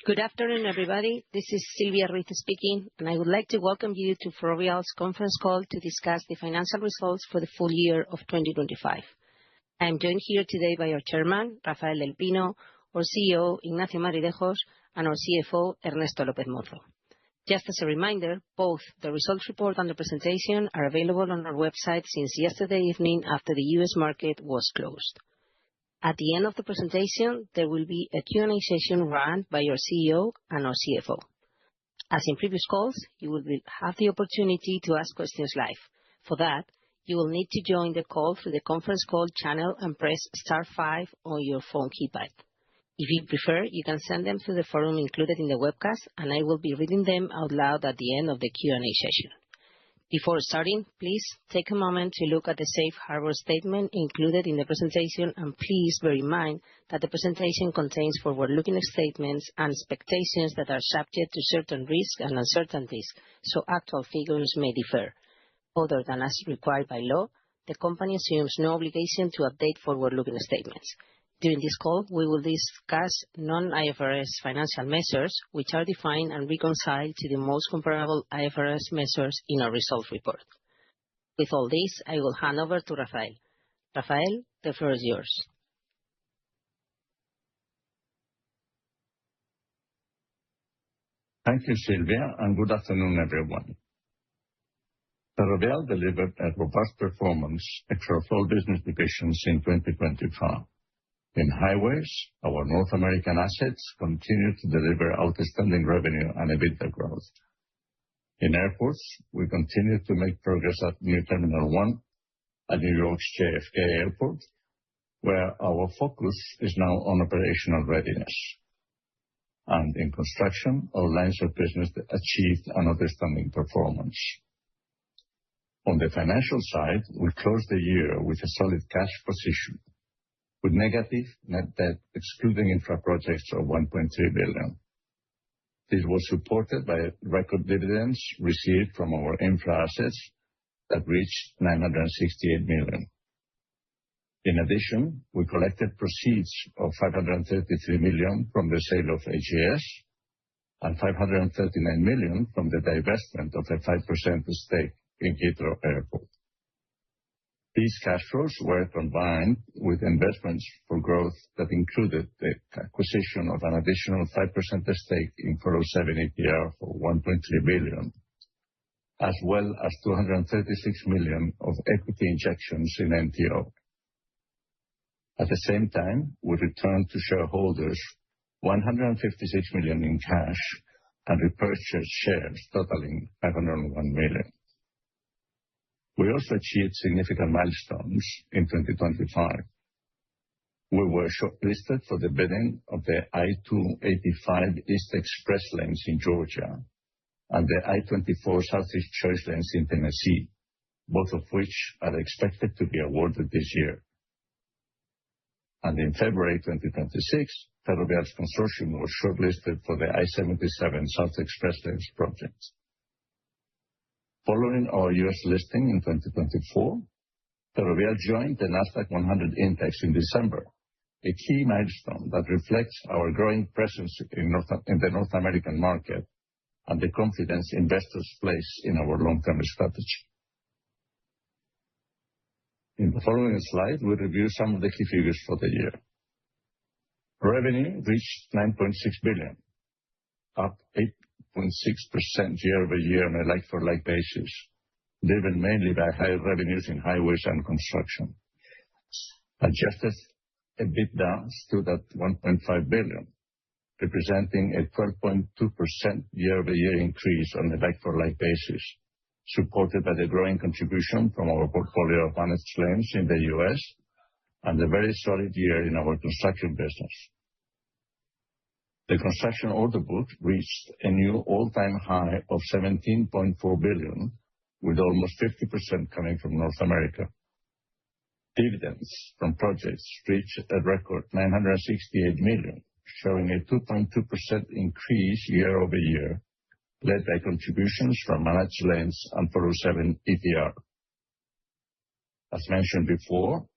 Good afternoon, everybody. This is Silvia Ruiz speaking, and I would like to welcome you to Ferrovial's conference call to discuss the financial results for the full year of 2025. I am joined here today by our chairman, Rafael del Pino, our CEO, Ignacio Madridejos, and our CFO, Ernesto López Mozo. Just as a reminder, both the results report and the presentation are available on our website since yesterday evening after the U.S. market was closed. At the end of the presentation, there will be a Q&A session run by our CEO and our CFO. As in previous calls, you will have the opportunity to ask questions live. For that, you will need to join the call through the conference call channel and press *5 on your phone keypad. If you prefer, you can send them through the forum included in the webcast, and I will be reading them out loud at the end of the Q&A session. Before starting, please take a moment to look at the safe harbor statement included in the presentation, and please bear in mind that the presentation contains forward-looking statements and expectations that are subject to certain risks and uncertainties, so actual figures may differ. Other than as required by law, the company assumes no obligation to update forward-looking statements. During this call, we will discuss non-IFRS financial measures, which are defined and reconciled to the most comparable IFRS measures in our results report. With all this, I will hand over to Rafael. Rafael, the floor is yours. Thank you, Silvia, and good afternoon, everyone. Ferrovial delivered a robust performance across all business divisions in 2025. In highways, our North American assets continue to deliver outstanding revenue and EBITDA growth. In airports, we continue to make progress at New Terminal One at New York's JFK Airport, where our focus is now on operational readiness. And in construction, our lines of business achieved an outstanding performance. On the financial side, we closed the year with a solid cash position, with negative net debt excluding infra projects of 1.3 billion. This was supported by record dividends received from our infra assets that reached 968 million. In addition, we collected proceeds of 533 million from the sale of AGS and 539 million from the divestment of a 5% stake in Heathrow Airport. These cash flows were combined with investments for growth that included the acquisition of an additional 5% stake in 407 ETR for 1.3 billion, as well as 236 million of equity injections in NTO. At the same time, we returned to shareholders 156 million in cash and repurchased shares totaling 501 million. We also achieved significant milestones in 2025. We were shortlisted for the bidding of the I-285 East Express lanes in Georgia and the I-24 Southeast Choice lanes in Tennessee, both of which are expected to be awarded this year. And in February 2026, Ferrovial's consortium was shortlisted for the I-77 South Express lanes project. Following our U.S. listing in 2024, Ferrovial joined the Nasdaq 100 index in December, a key milestone that reflects our growing presence in the North American market and the confidence investors place in our long-term strategy. In the following slide, we review some of the key figures for the year. Revenue reached 9.6 billion, up 8.6% year-over-year on a like-for-like basis, driven mainly by higher revenues in highways and construction. Adjusted EBITDA stood at 1.5 billion, representing a 12.2% year-over-year increase on a like-for-like basis, supported by the growing contribution from our portfolio of managed lanes in the U.S. and a very solid year in our construction business. The construction order book reached a new all-time high of 17.4 billion, with almost 50% coming from North America. Dividends from projects reached a record 968 million, showing a 2.2% increase year-over-year, led by contributions from managed lanes and 407 ETR. As mentioned before,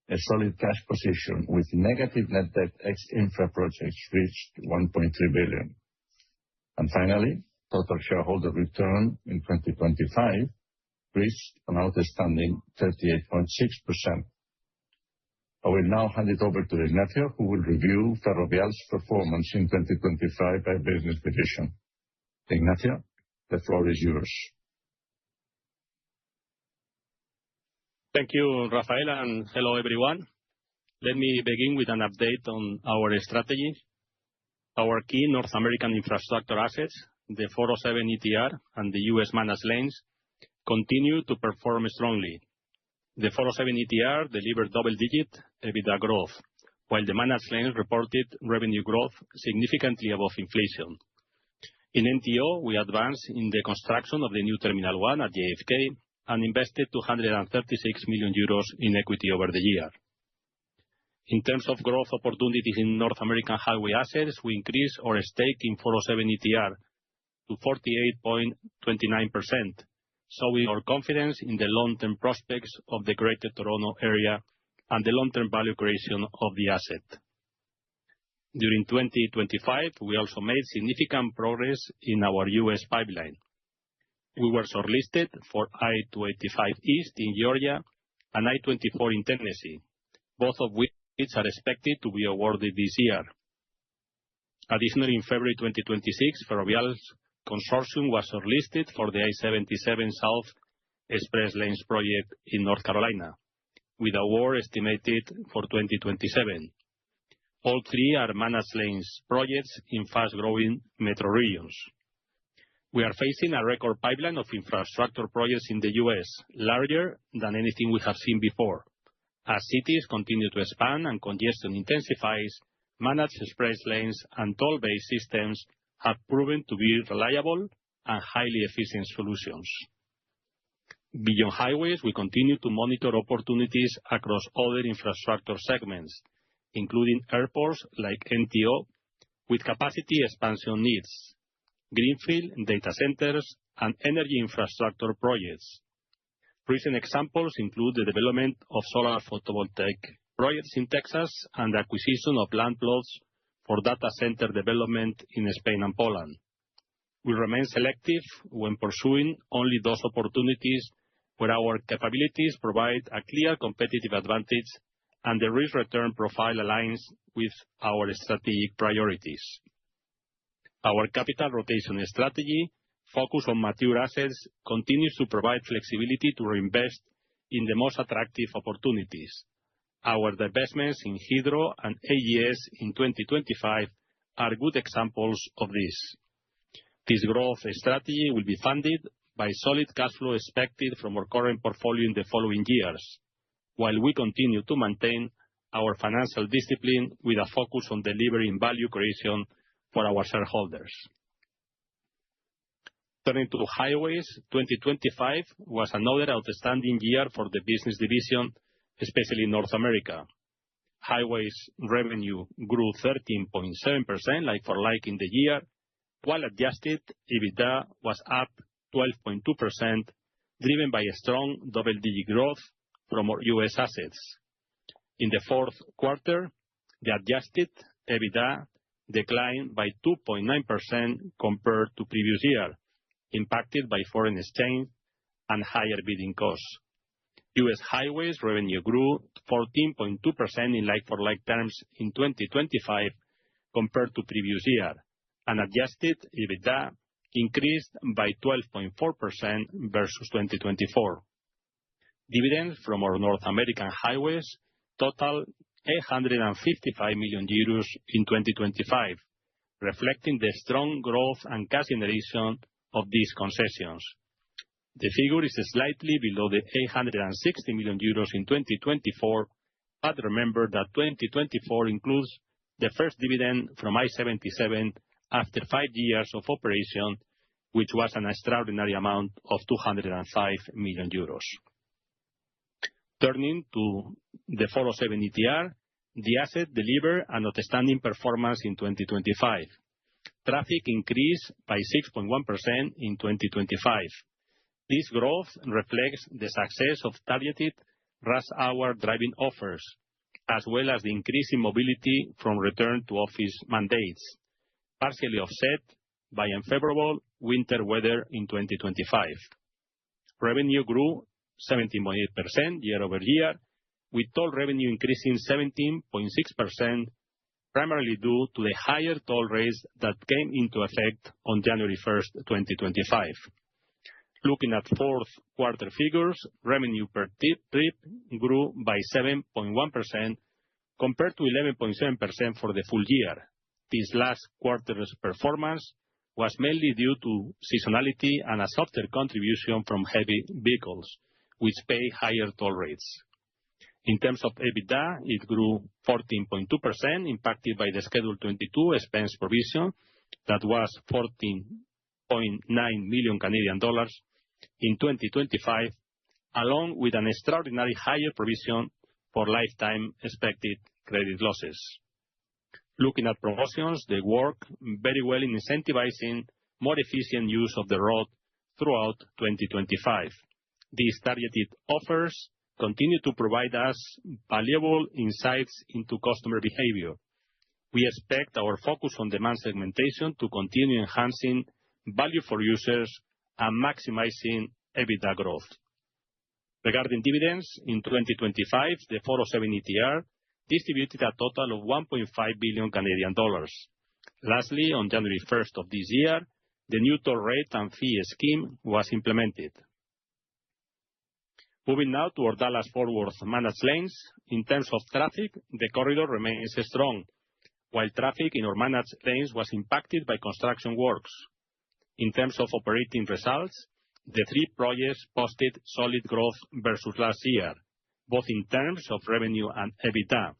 a solid cash position with negative net debt ex-infra projects reached 1.3 billion. And finally, total shareholder return in 2025 reached an outstanding 38.6%. I will now hand it over to Ignacio, who will review Ferrovial's performance in 2025 by business division. Ignacio, the floor is yours. Thank you, Rafael, and hello, everyone. Let me begin with an update on our strategy. Our key North American infrastructure assets, the 407 ETR and the U.S. managed lanes, continue to perform strongly. The 407 ETR delivered double-digit EBITDA growth, while the managed lanes reported revenue growth significantly above inflation. In NTO, we advanced in the construction of the new Terminal 1 at JFK and invested 236 million euros in equity over the year. In terms of growth opportunities in North American highway assets, we increased our stake in 407 ETR to 48.29%, showing our confidence in the long-term prospects of the Greater Toronto Area and the long-term value creation of the asset. During 2025, we also made significant progress in our U.S. pipeline. We were shortlisted for I-285 East in Georgia and I-24 in Tennessee, both of which are expected to be awarded this year. Additionally, in February 2026, Ferrovial's consortium was shortlisted for the I-77 South Express Lanes project in North Carolina, with award estimated for 2027. All three are managed lanes projects in fast-growing metro regions. We are facing a record pipeline of infrastructure projects in the U.S., larger than anything we have seen before. As cities continue to expand and congestion intensifies, managed express lanes and toll-based systems have proven to be reliable and highly efficient solutions. Beyond highways, we continue to monitor opportunities across other infrastructure segments, including airports like NTO, with capacity expansion needs, greenfield data centers, and energy infrastructure projects. Recent examples include the development of solar photovoltaic projects in Texas and the acquisition of land plots for data center development in Spain and Poland. We remain selective when pursuing only those opportunities where our capabilities provide a clear competitive advantage and the risk-return profile aligns with our strategic priorities. Our capital rotation strategy, focused on mature assets, continues to provide flexibility to reinvest in the most attractive opportunities. Our divestments in Hydro and AGS in 2025 are good examples of this. This growth strategy will be funded by solid cash flow expected from our current portfolio in the following years, while we continue to maintain our financial discipline with a focus on delivering value creation for our shareholders. Turning to highways, 2025 was another outstanding year for the business division, especially in North America. Highways revenue grew 13.7% like-for-like in the year, while adjusted EBITDA was up 12.2%, driven by a strong double-digit growth from our U.S. assets. In the fourth quarter, the adjusted EBITDA declined by 2.9% compared to previous year, impacted by foreign exchange and higher bidding costs. U.S. highways revenue grew 14.2% in like-for-like terms in 2025 compared to previous year, and adjusted EBITDA increased by 12.4% versus 2024. Dividends from our North American highways total 855 million euros in 2025, reflecting the strong growth and cash generation of these concessions. The figure is slightly below the 860 million euros in 2024, but remember that 2024 includes the first dividend from I-77 after 5 years of operation, which was an extraordinary amount of 205 million euros. Turning to the 407 ETR, the asset delivered an outstanding performance in 2025. Traffic increased by 6.1% in 2025. This growth reflects the success of targeted rush hour driving offers, as well as the increase in mobility from return to office mandates, partially offset by unfavorable winter weather in 2025. Revenue grew 17.8% year-over-year, with toll revenue increasing 17.6%, primarily due to the higher toll rates that came into effect on January 1st, 2025. Looking at fourth quarter figures, revenue per trip grew by 7.1% compared to 11.7% for the full year. This last quarter's performance was mainly due to seasonality and a softer contribution from heavy vehicles, which pay higher toll rates. In terms of EBITDA, it grew 14.2%, impacted by the Schedule 22 expense provision that was 14.9 million Canadian dollars in 2025, along with an extraordinary higher provision for lifetime expected credit losses. Looking at promotions, they work very well in incentivizing more efficient use of the road throughout 2025. These targeted offers continue to provide us valuable insights into customer behavior. We expect our focus on demand segmentation to continue enhancing value for users and maximizing EBITDA growth. Regarding dividends, in 2025, the 407 ETR distributed a total of 1.5 billion Canadian dollars. Lastly, on January 1st of this year, the new toll rate and fee scheme was implemented. Moving now to our Dallas-Fort Worth managed lanes. In terms of traffic, the corridor remains strong, while traffic in our managed lanes was impacted by construction works. In terms of operating results, the three projects posted solid growth versus last year, both in terms of revenue and EBITDA,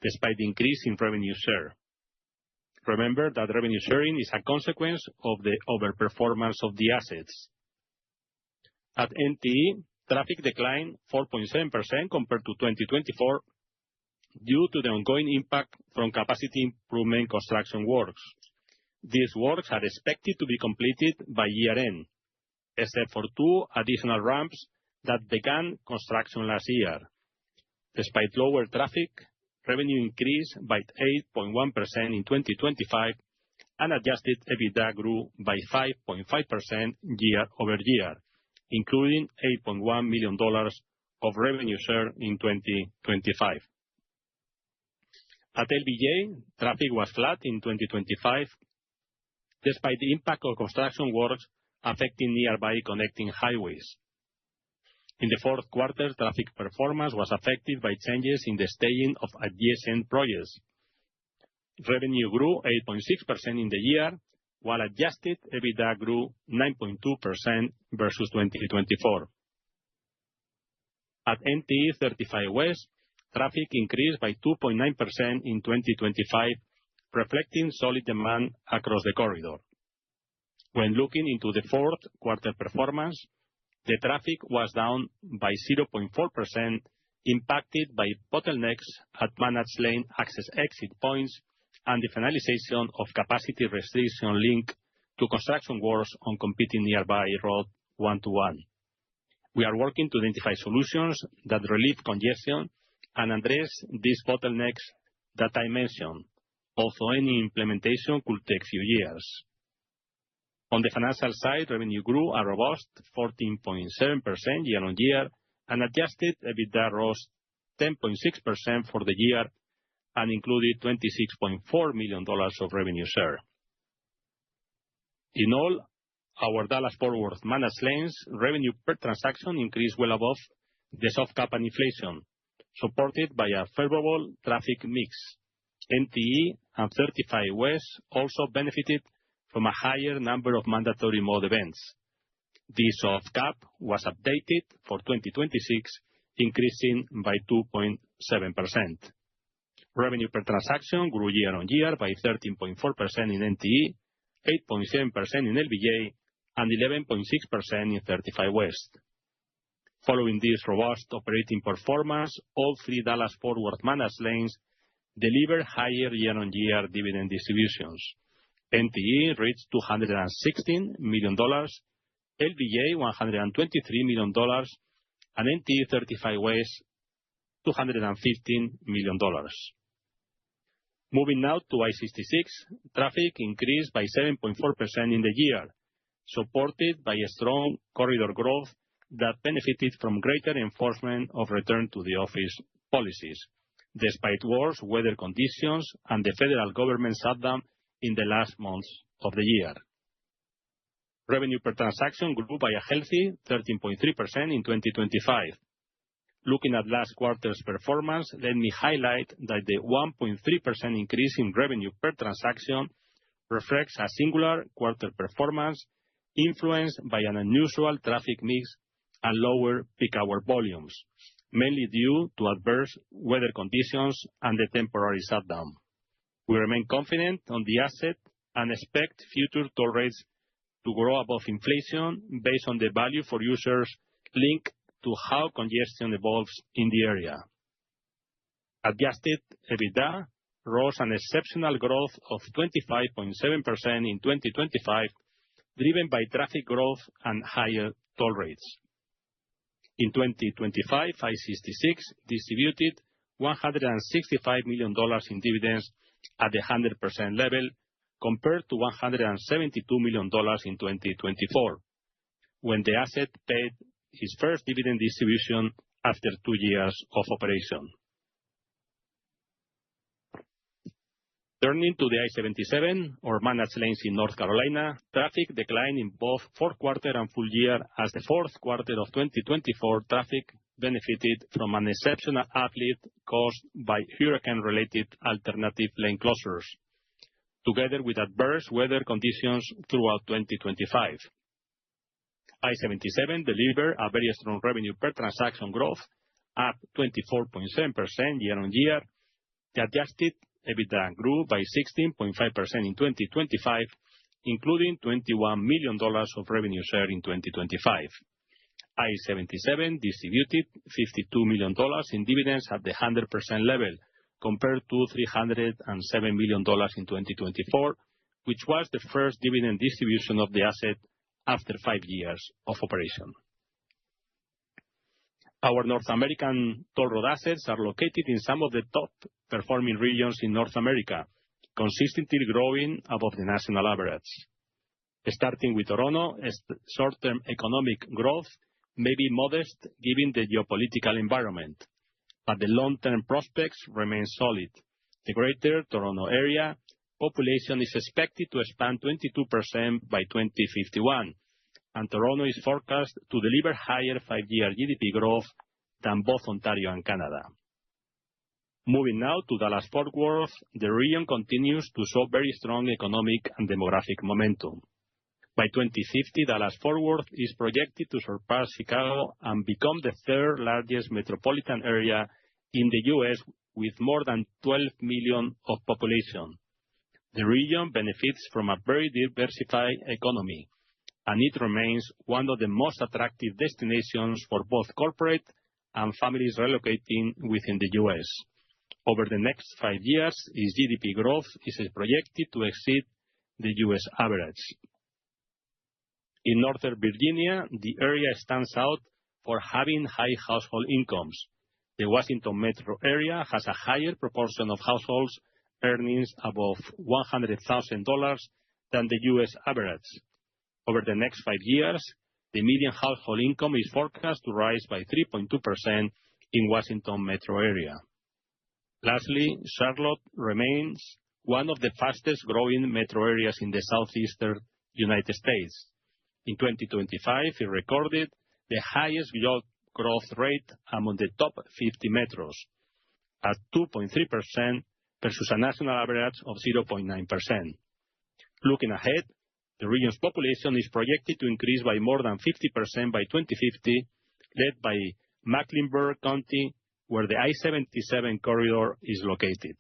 despite the increase in revenue share. Remember that revenue sharing is a consequence of the overperformance of the assets. At NTE, traffic declined 4.7% compared to 2024 due to the ongoing impact from capacity improvement construction works. These works are expected to be completed by year-end, except for two additional ramps that began construction last year. Despite lower traffic, revenue increased by 8.1% in 2025, and adjusted EBITDA grew by 5.5% year-over-year, including $8.1 million of revenue share in 2025. At LBJ, traffic was flat in 2025, despite the impact of construction works affecting nearby connecting highways. In the fourth quarter, traffic performance was affected by changes in the staging of adjacent projects. Revenue grew 8.6% in the year, while adjusted EBITDA grew 9.2% versus 2024. At NTE 35 West, traffic increased by 2.9% in 2025, reflecting solid demand across the corridor. When looking into the fourth quarter performance, the traffic was down by 0.4%, impacted by bottlenecks at managed lane access/exit points and the finalization of capacity restriction linked to construction works on competing nearby Road 121. We are working to identify solutions that relieve congestion and address these bottlenecks that I mentioned, although any implementation could take few years. On the financial side, revenue grew a robust 14.7% year-on-year, and adjusted EBITDA rose 10.6% for the year and included $26.4 million of revenue share. In all, our Dallas-Fort Worth managed lanes revenue per transaction increased well above the soft cap and inflation, supported by a favorable traffic mix. NTE and 35 West also benefited from a higher number of mandatory mode events. This soft cap was updated for 2026, increasing by 2.7%. Revenue per transaction grew year-on-year by 13.4% in NTE, 8.7% in LBJ, and 11.6% in 35 West. Following this robust operating performance, all three Dallas-Fort Worth managed lanes delivered higher year-on-year dividend distributions. NTE reached $216 million, LBJ $123 million, and NTE 35 West $215 million. Moving now to I-66, traffic increased by 7.4% in the year, supported by a strong corridor growth that benefited from greater enforcement of return to the office policies, despite worse weather conditions and the federal government shutdown in the last months of the year. Revenue per transaction grew by a healthy 13.3% in 2025. Looking at last quarter's performance, let me highlight that the 1.3% increase in revenue per transaction reflects a singular quarter performance influenced by an unusual traffic mix and lower peak hour volumes, mainly due to adverse weather conditions and the temporary shutdown. We remain confident on the asset and expect future toll rates to grow above inflation based on the value for users linked to how congestion evolves in the area. Adjusted EBITDA rose an exceptional growth of 25.7% in 2025, driven by traffic growth and higher toll rates. In 2025, I-66 distributed $165 million in dividends at the 100% level, compared to $172 million in 2024, when the asset paid its first dividend distribution after 2 years of operation. Turning to the I-77, or managed lanes in North Carolina, traffic declined in both fourth quarter and full year, as the fourth quarter of 2024 traffic benefited from an exceptional uplift caused by hurricane-related alternative lane closures, together with adverse weather conditions throughout 2025. I-77 delivered a very strong revenue per transaction growth, up 24.7% year-on-year. The adjusted EBITDA grew by 16.5% in 2025, including $21 million of revenue share in 2025. I-77 distributed $52 million in dividends at the 100% level, compared to $307 million in 2024, which was the first dividend distribution of the asset after 5 years of operation. Our North American toll road assets are located in some of the top-performing regions in North America, consistently growing above the national average. Starting with Toronto, short-term economic growth may be modest given the geopolitical environment, but the long-term prospects remain solid. The Greater Toronto Area population is expected to expand 22% by 2051, and Toronto is forecast to deliver higher 5-year GDP growth than both Ontario and Canada. Moving now to Dallas-Fort Worth, the region continues to show very strong economic and demographic momentum. By 2050, Dallas-Fort Worth is projected to surpass Chicago and become the third largest metropolitan area in the U.S. with more than 12 million of population. The region benefits from a very diversified economy, and it remains one of the most attractive destinations for both corporate and families relocating within the U.S. Over the next 5 years, its GDP growth is projected to exceed the U.S. average. In Northern Virginia, the area stands out for having high household incomes. The Washington metro area has a higher proportion of households earnings above $100,000 than the U.S. average. Over the next 5 years, the median household income is forecast to rise by 3.2% in Washington metro area. Lastly, Charlotte remains one of the fastest growing metro areas in the southeastern United States. In 2025, it recorded the highest job growth rate among the top 50 metros, at 2.3% versus a national average of 0.9%. Looking ahead, the region's population is projected to increase by more than 50% by 2050, led by Mecklenburg County, where the I-77 corridor is located.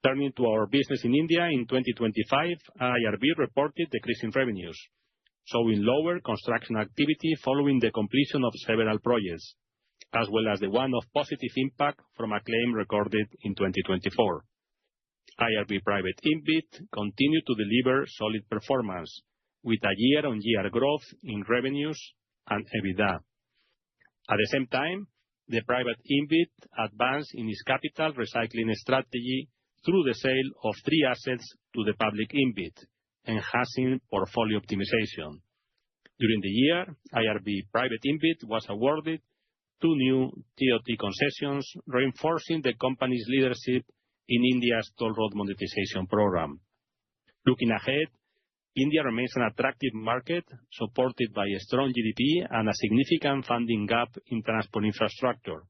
Turning to our business in India, in 2025, IRB reported decreasing revenues, showing lower construction activity following the completion of several projects, as well as the one-off positive impact from a claim recorded in 2024. IRB Private InvIT continued to deliver solid performance, with a year-on-year growth in revenues and EBITDA. At the same time, the private InvIT advanced in its capital recycling strategy through the sale of 3 assets to the public InvIT, enhancing portfolio optimization. During the year, IRB private InvIT was awarded 2 new TOT concessions, reinforcing the company's leadership in India's toll road monetization program. Looking ahead, India remains an attractive market, supported by a strong GDP and a significant funding gap in transport infrastructure.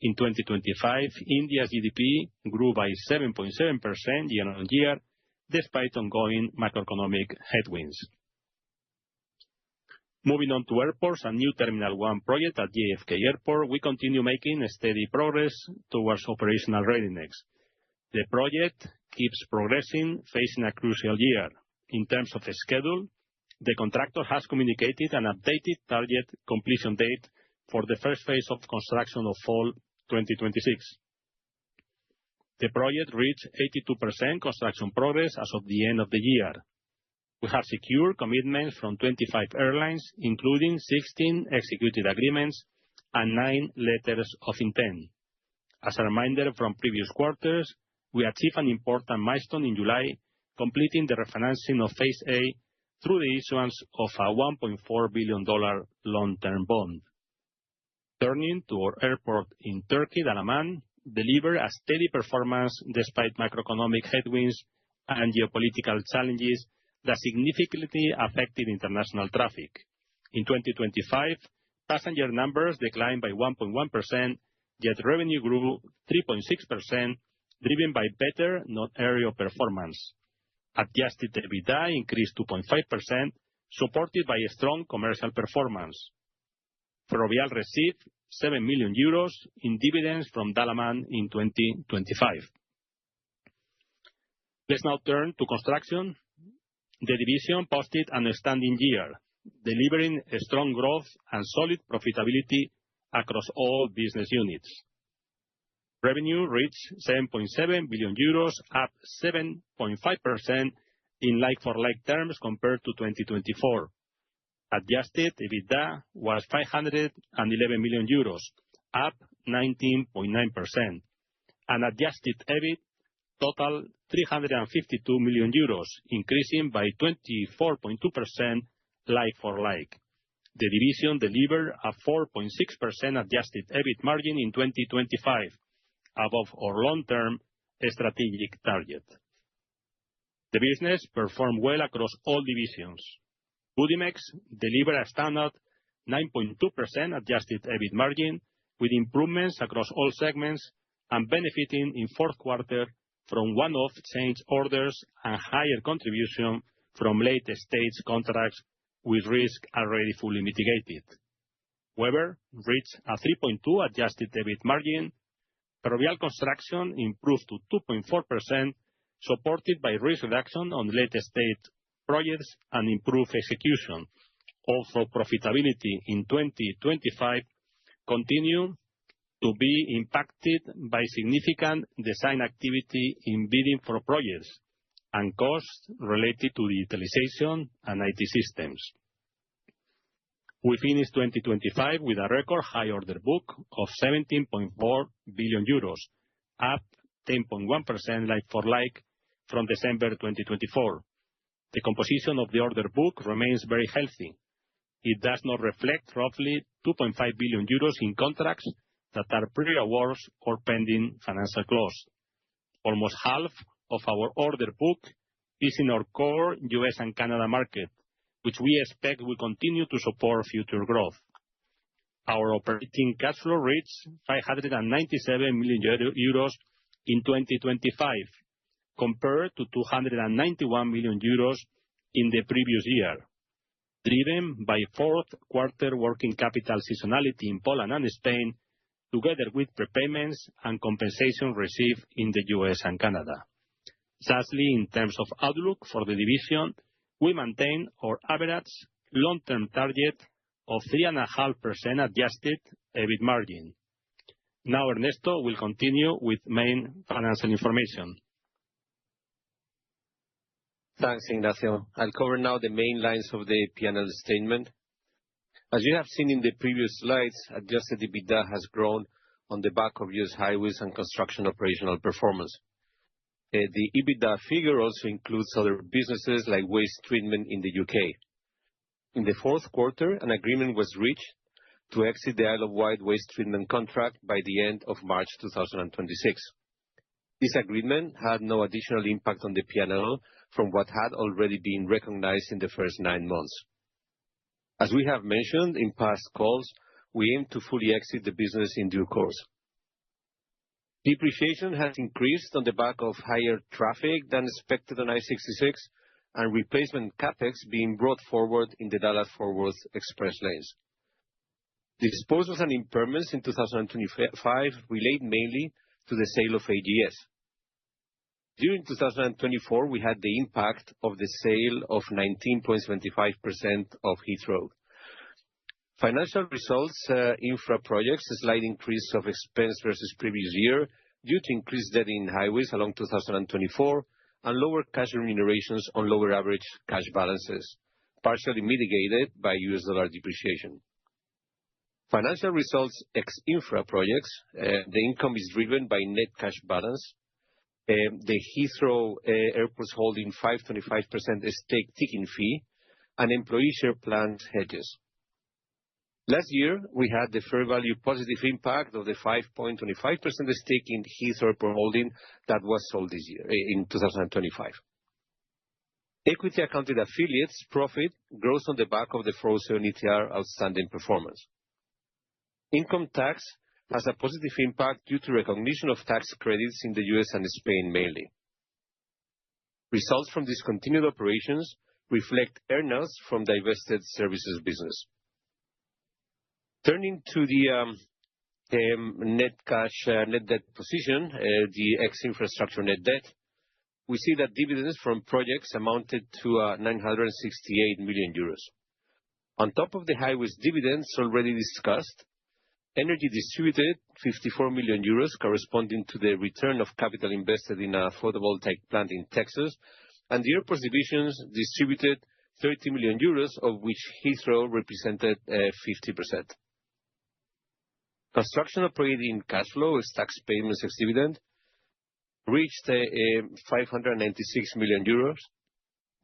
In 2025, India's GDP grew by 7.7% year-on-year, despite ongoing macroeconomic headwinds. Moving on to airports and new Terminal 1 project at JFK Airport, we continue making steady progress towards operational readiness. The project keeps progressing, facing a crucial year. In terms of schedule, the contractor has communicated an updated target completion date for the first phase of construction of fall 2026. The project reached 82% construction progress as of the end of the year. We have secured commitments from 25 airlines, including 16 executed agreements and 9 letters of intent. As a reminder from previous quarters, we achieved an important milestone in July, completing the refinancing of Phase A through the issuance of a $1.4 billion long-term bond. Turning to our airport in Turkey, Dalaman delivered a steady performance despite macroeconomic headwinds and geopolitical challenges that significantly affected international traffic. In 2025, passenger numbers declined by 1.1%, yet revenue grew 3.6%, driven by better non-aero performance. Adjusted EBITDA increased 2.5%, supported by a strong commercial performance. Ferrovial received 7 million euros in dividends from Dalaman in 2025. Let's now turn to construction. The division posted an outstanding year, delivering a strong growth and solid profitability across all business units. Revenue reached 7.7 billion euros, up 7.5% in like-for-like terms compared to 2024. Adjusted EBITDA was 511 million euros, up 19.9%, and adjusted EBIT total 352 million euros, increasing by 24.2% like-for-like. The division delivered a 4.6% adjusted EBIT margin in 2025, above our long-term strategic target. The business performed well across all divisions. Budimex delivered a standard 9.2% adjusted EBIT margin, with improvements across all segments and benefiting in fourth quarter from one-off change orders and higher contribution from late-stage contracts with risk already fully mitigated. Weber reached a 3.2% adjusted EBIT margin. Ferrovial Construction improved to 2.4%, supported by risk reduction on late-stage projects and improved execution. Also, profitability in 2025 continued to be impacted by significant design activity in bidding for projects and costs related to digitalization and IT systems. We finished 2025 with a record high order book of 17.4 billion euros, up 10.1% like-for-like from December 2024. The composition of the order book remains very healthy. It does not reflect roughly 2.5 billion euros in contracts that are pre-awards or pending financial close. Almost half of our order book is in our core US and Canada market, which we expect will continue to support future growth. Our operating cash flow reached 597 million euros in 2025, compared to 291 million euros in the previous year, driven by fourth quarter working capital seasonality in Poland and Spain, together with prepayments and compensation received in the US and Canada. Lastly, in terms of outlook for the division, we maintain our average long-term target of 3.5% adjusted EBIT margin. Now Ernesto will continue with main financial information. Thanks, Ignacio. I'll cover now the main lines of the P&L statement. As you have seen in the previous slides, adjusted EBITDA has grown on the back of US highways and construction operational performance. The EBITDA figure also includes other businesses like waste treatment in the UK. In the fourth quarter, an agreement was reached to exit the Isle of Wight waste treatment contract by the end of March 2026. This agreement had no additional impact on the P&L from what had already been recognized in the first 9 months. As we have mentioned in past calls, we aim to fully exit the business in due course. Depreciation has increased on the back of higher traffic than expected on I-66 and replacement CapEx being brought forward in the Dallas-Fort Worth Express lanes. The disposals and impairments in 2025 relate mainly to the sale of AGS. During 2024, we had the impact of the sale of 19.75% of Heathrow. Financial results, infra projects, a slight increase of expense versus previous year due to increased debt in highways along 2024 and lower cash remunerations on lower average cash balances, partially mitigated by US dollar depreciation. Financial results ex-infra projects, the income is driven by net cash balance, the Heathrow Airports holding 5.25% stake ticking fee, and employee share plan hedges. Last year, we had the fair value positive impact of the 5.25% stake in Heathrow Airport holding that was sold this year, in 2025. Equity accounted affiliates profit grows on the back of the 407 ETR outstanding performance. Income tax has a positive impact due to recognition of tax credits in the US and Spain mainly. Results from discontinued operations reflect earnouts from divested services business. Turning to the net debt position, the ex-infrastructure net debt, we see that dividends from projects amounted to 968 million euros. On top of the highways dividends already discussed, energy distributed 54 million euros corresponding to the return of capital invested in a photovoltaic plant in Texas, and the airports divisions distributed 30 million euros, of which Heathrow represented 50%. Construction operating cash flow as tax payments ex-dividend reached 596 million euros,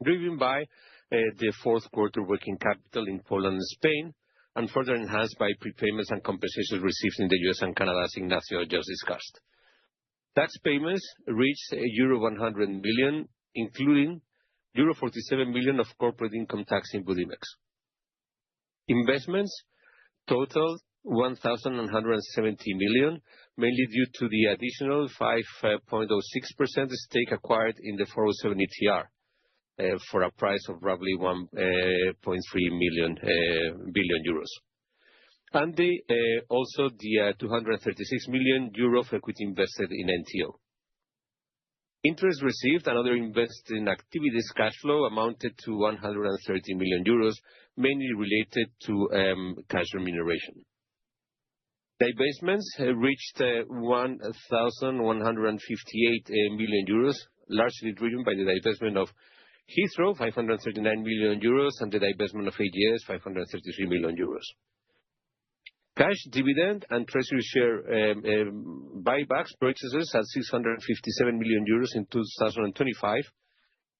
driven by the fourth quarter working capital in Poland and Spain, and further enhanced by prepayments and compensations received in the US and Canada, as Ignacio just discussed. Tax payments reached euro 100 million, including euro 47 million of corporate income tax in Budimex. Investments totaled 1,170 million, mainly due to the additional 5.06% stake acquired in the 407 ETR for a price of roughly 1.3 billion euros. And also the 236 million euro of equity invested in NTO. Interest received and other investing activities cash flow amounted to 130 million euros, mainly related to cash remuneration. Divestments reached 1,158 million euros, largely driven by the divestment of Heathrow, 539 million euros, and the divestment of AGS, 533 million euros. Cash dividend and treasury share buybacks purchases at 657 million euros in 2025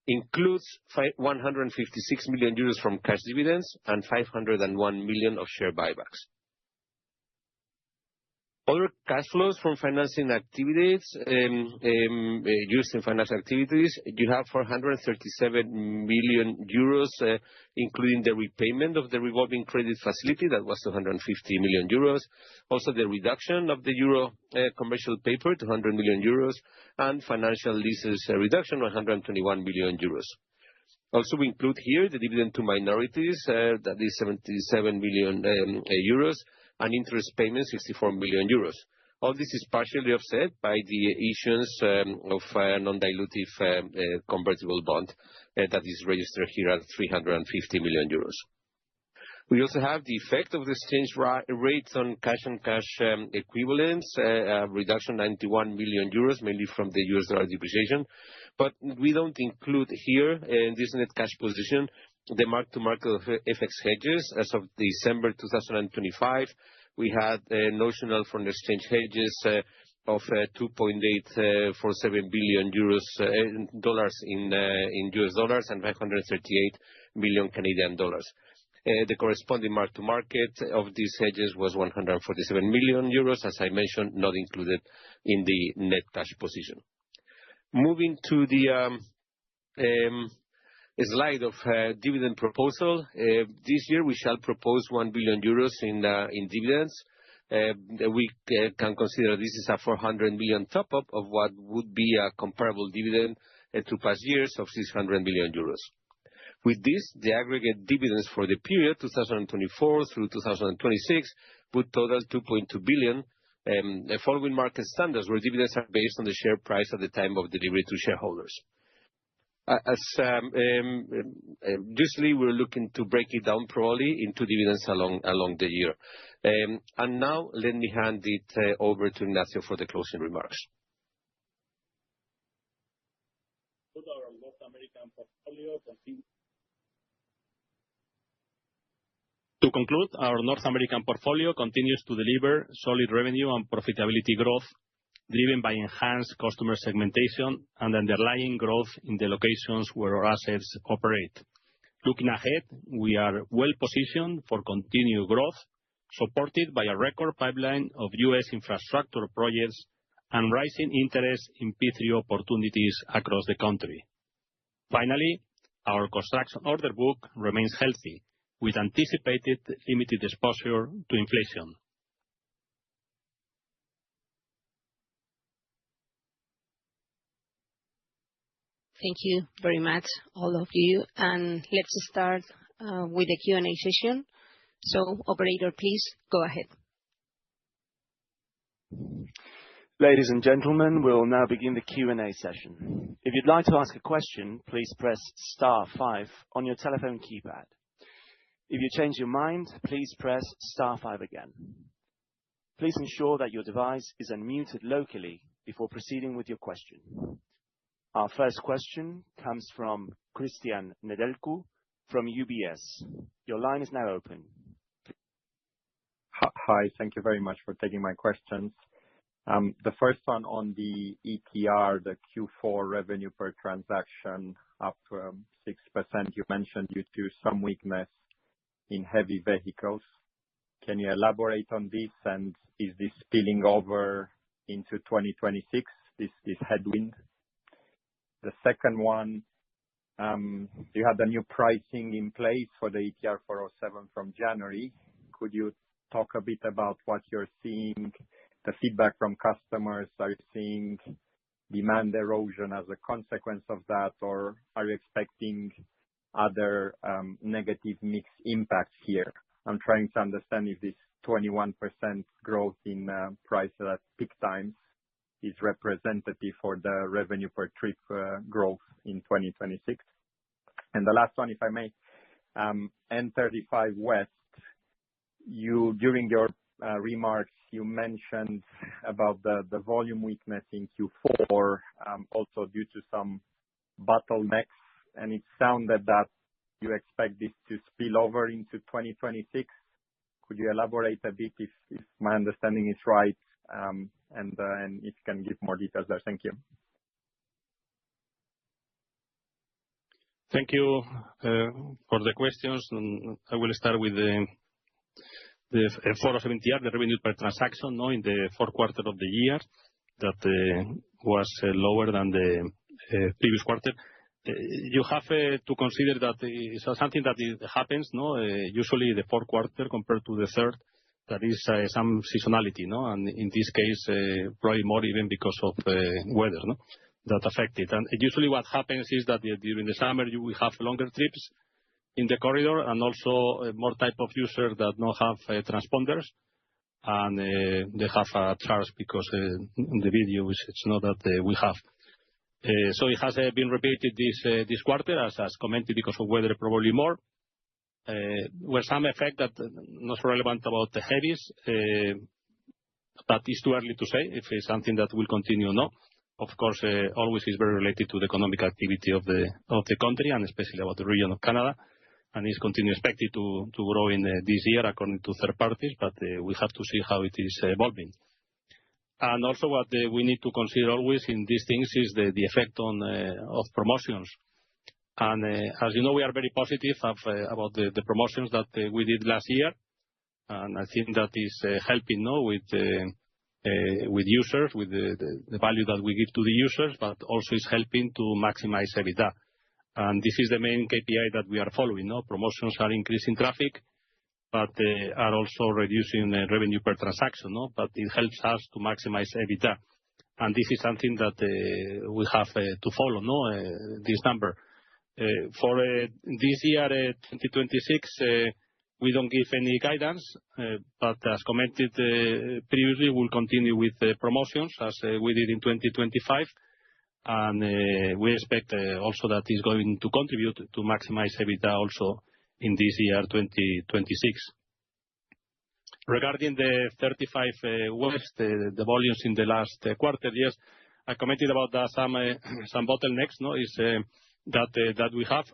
includes 156 million euros from cash dividends and 501 million of share buybacks. Other cash flows from financing activities, used in financial activities, you have 437 million euros, including the repayment of the revolving credit facility, that was 250 million euros. Also, the reduction of the euro commercial paper, 200 million euros, and financial leases reduction, 121 million euros. Also, we include here the dividend to minorities, that is 77 million euros, and interest payments, 64 million euros. All this is partially offset by the issuance of a non-dilutive convertible bond that is registered here at 350 million euros. We also have the effect of the exchange rate on cash and cash equivalents, reduction 91 million euros, mainly from the US dollar depreciation. But we don't include here in this net cash position the mark-to-market of FX hedges. As of December 2025, we had notional foreign exchange hedges of 2.847 billion dollars in US dollars and 538 million Canadian dollars. The corresponding mark-to-market of these hedges was 147 million euros, as I mentioned, not included in the net cash position. Moving to the slide of dividend proposal. This year we shall propose 1 billion euros in dividends. We can consider this is a 400 million top-up of what would be a comparable dividend to past years of 600 million euros. With this, the aggregate dividends for the period 2024 through 2026 would total 2.2 billion, following market standards where dividends are based on the share price at the time of delivery to shareholders. Usually we're looking to break it down probably into dividends along the year. And now let me hand it over to Ignacio for the closing remarks. To conclude, our North American portfolio continues to deliver solid revenue and profitability growth, driven by enhanced customer segmentation and underlying growth in the locations where our assets operate. Looking ahead, we are well positioned for continued growth, supported by a record pipeline of U.S. infrastructure projects and rising interest in P3 opportunities across the country. Finally, our construction order book remains healthy, with anticipated limited exposure to inflation. Thank you very much, all of you. And let's start with the Q&A session. So, operator, please go ahead. Ladies and gentlemen, we'll now begin the Q&A session. If you'd like to ask a question, please press star 5 on your telephone keypad. If you change your mind, please press star 5 again. Please ensure that your device is unmuted locally before proceeding with your question. Our first question comes from Cristian Nedelcu from UBS. Your line is now open. Hi, thank you very much for taking my questions. The first one on the ETR, the Q4 revenue per transaction up 6%, you mentioned due to some weakness in heavy vehicles. Can you elaborate on this, and is this spilling over into 2026, this headwind? The second one, you had the new pricing in place for the ETR 407 from January. Could you talk a bit about what you're seeing, the feedback from customers? Are you seeing demand erosion as a consequence of that, or are you expecting other negative mix impacts here? I'm trying to understand if this 21% growth in price at peak times is representative for the revenue per trip growth in 2026. And the last one, if I may, N35 West, during your remarks, you mentioned about the volume weakness in Q4, also due to some bottlenecks, and it sounded that you expect this to spill over into 2026. Could you elaborate a bit if my understanding is right, and if you can give more details there? Thank you. Thank you for the questions. I will start with the 407 ETR, the revenue per transaction, in the fourth quarter of the year, that was lower than the previous quarter. You have to consider that it's something that happens, usually the fourth quarter compared to the third. That is some seasonality, and in this case, probably more even because of weather, that affected. And usually what happens is that during the summer you will have longer trips in the corridor, and also more type of users that don't have transponders, and they have a charge because in the video it's not that we have. So it has been repeated this quarter, as commented, because of weather, probably more. With some effect that not relevant about the heavies, but it's too early to say if it's something that will continue or not. Of course, always is very related to the economic activity of the country, and especially about the region of Canada. and is continuing expected to grow in this year according to third parties, but we have to see how it is evolving. And also what we need to consider always in these things is the effect of promotions. And as you know, we are very positive about the promotions that we did last year, and I think that is helping with users, with the value that we give to the users, but also is helping to maximize EBITDA. And this is the main KPI that we are following. Promotions are increasing traffic, but are also reducing revenue per transaction. But it helps us to maximize EBITDA. And this is something that we have to follow, this number. For this year, 2026, we don't give any guidance, but as commented previously, we'll continue with promotions as we did in 2025. And we expect also that is going to contribute to maximize EBITDA also in this year, 2026. Regarding the 35 West, the volumes in the last quarter, yes, I commented about some bottlenecks, is that we have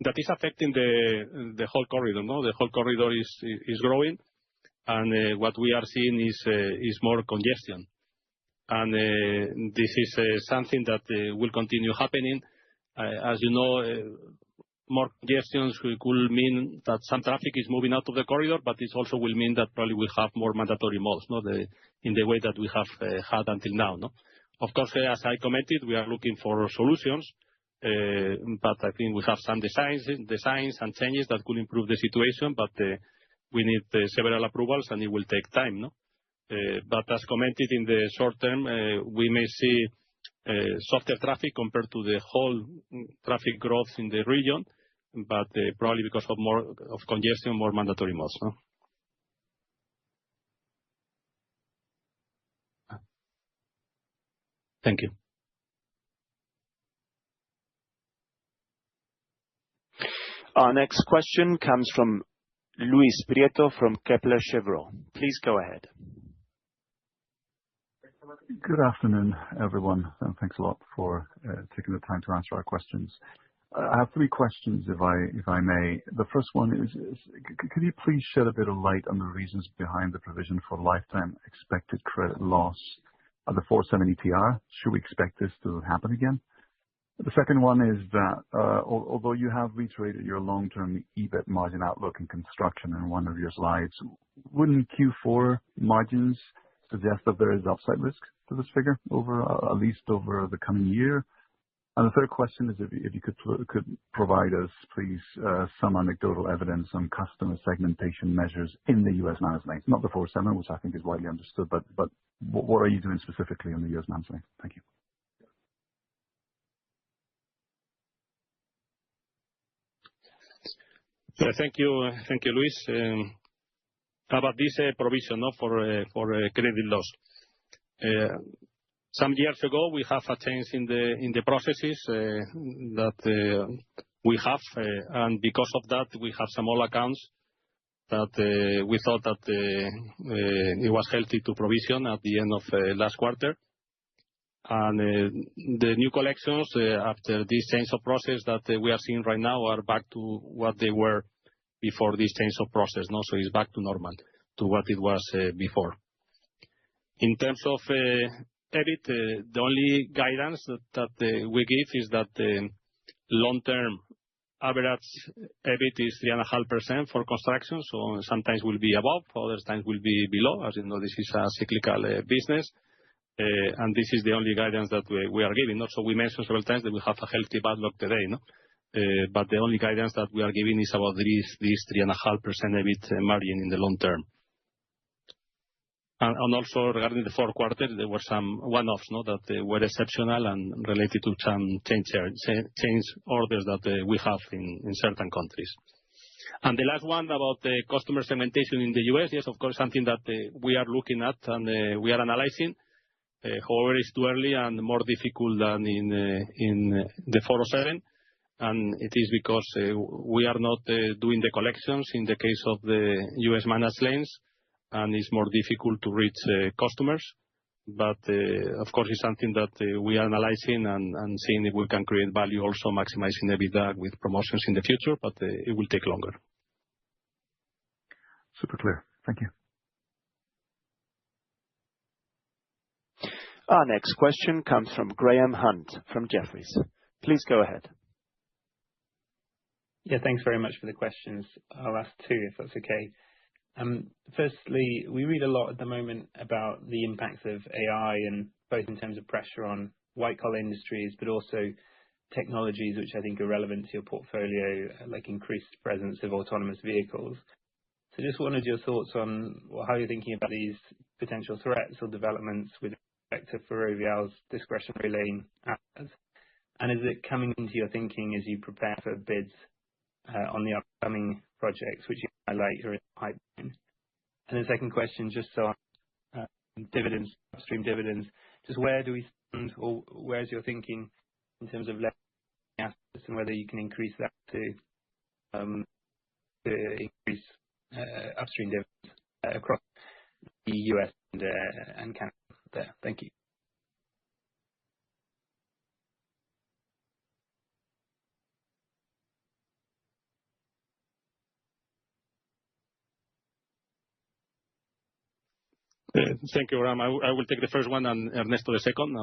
that is affecting the whole corridor. The whole corridor is growing, and what we are seeing is more congestion. And this is something that will continue happening. As you know, more congestions could mean that some traffic is moving out of the corridor, but it also will mean that probably we have more mandatory modes, in the way that we have had until now. Of course, as I commented, we are looking for solutions, but I think we have some designs and changes that could improve the situation, but we need several approvals and it will take time. But as commented in the short term, we may see softer traffic compared to the whole traffic growth in the region, but probably because of more of congestion, more mandatory modes. Thank you. Our next question comes from Luis Prieto from Kepler Cheuvreux. Please go ahead. Good afternoon, everyone, and thanks a lot for taking the time to answer our questions. I have three questions, if I may. The first one is, could you please shed a bit of light on the reasons behind the provision for lifetime expected credit loss of the 470 ETR? Should we expect this to happen again? The second one is that although you have reiterated your long-term EBIT margin outlook in construction in one of your slides, wouldn't Q4 margins suggest that there is upside risk to this figure at least over the coming year? And the third question is if you could provide us, please, some anecdotal evidence on customer segmentation measures in the U.S. managed lanes, not the 407, which I think is widely understood, but what are you doing specifically on the U.S. managed lanes? Thank you. Thank you, Luis. About this provision for credit loss. Some years ago, we have a change in the processes that we have, and because of that, we have some old accounts that we thought that it was healthy to provision at the end of last quarter. And the new collections, after this change of process that we are seeing right now, are back to what they were before this change of process. So it's back to normal, to what it was before. In terms of EBIT, the only guidance that we give is that long-term average EBIT is 3.5% for construction. So sometimes will be above, other times will be below. As you know, this is a cyclical business. And this is the only guidance that we are giving. So we mentioned several times that we have a healthy backlog today. But the only guidance that we are giving is about this 3.5% EBIT margin in the long term. And also regarding the fourth quarter, there were some one-offs that were exceptional and related to some change orders that we have in certain countries. And the last one about the customer segmentation in the US, yes, of course, something that we are looking at and we are analyzing. However, it's too early and more difficult than in the 407. And it is because we are not doing the collections in the case of the US managed lanes, and it's more difficult to reach customers. But of course, it's something that we are analyzing and seeing if we can create value, also maximizing EBITDA with promotions in the future, but it will take longer. Super clear. Thank you. Our next question comes from Graham Hunt from Jefferies. Please go ahead. Yeah, thanks very much for the questions. I'll ask two, if that's okay. Firstly, we read a lot at the moment about the impacts of AI, and both in terms of pressure on white-collar industries, but also technologies which I think are relevant to your portfolio, like increased presence of autonomous vehicles. So just wanted your thoughts on how you're thinking about these potential threats or developments with respect to Ferrovial's discretionary lane assets. And is it coming into your thinking as you prepare for bids on the upcoming projects, which you highlight are in the pipeline? And the second question, just on dividends, upstream dividends, just where do we stand, or where's your thinking in terms of leveraging assets and whether you can increase that to increase upstream dividends across the US and Canada there? Thank you. Thank you, Ram. I will take the first one and Ernesto the second.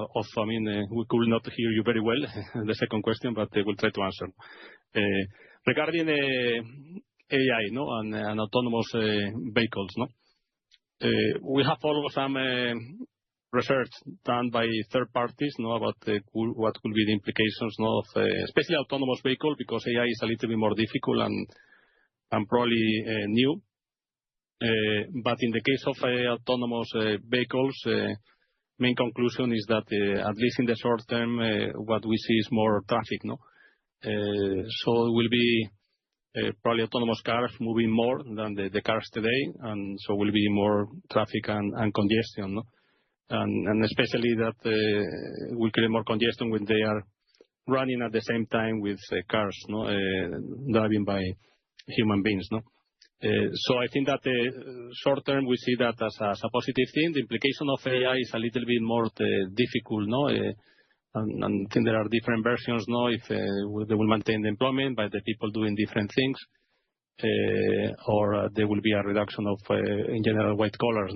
We could not hear you very well, the second question, but I will try to answer. Regarding AI and autonomous vehicles, we have followed some research done by third parties about what will be the implications of especially autonomous vehicles, because AI is a little bit more difficult and probably new. But in the case of autonomous vehicles, main conclusion is that at least in the short term, what we see is more traffic. So it will be probably autonomous cars moving more than the cars today, and so will be more traffic and congestion. And especially that will create more congestion when they are running at the same time with cars driving by human beings. So I think that short term we see that as a positive thing. The implication of AI is a little bit more difficult, and I think there are different versions. If they will maintain the employment by the people doing different things, or there will be a reduction of in general white collars.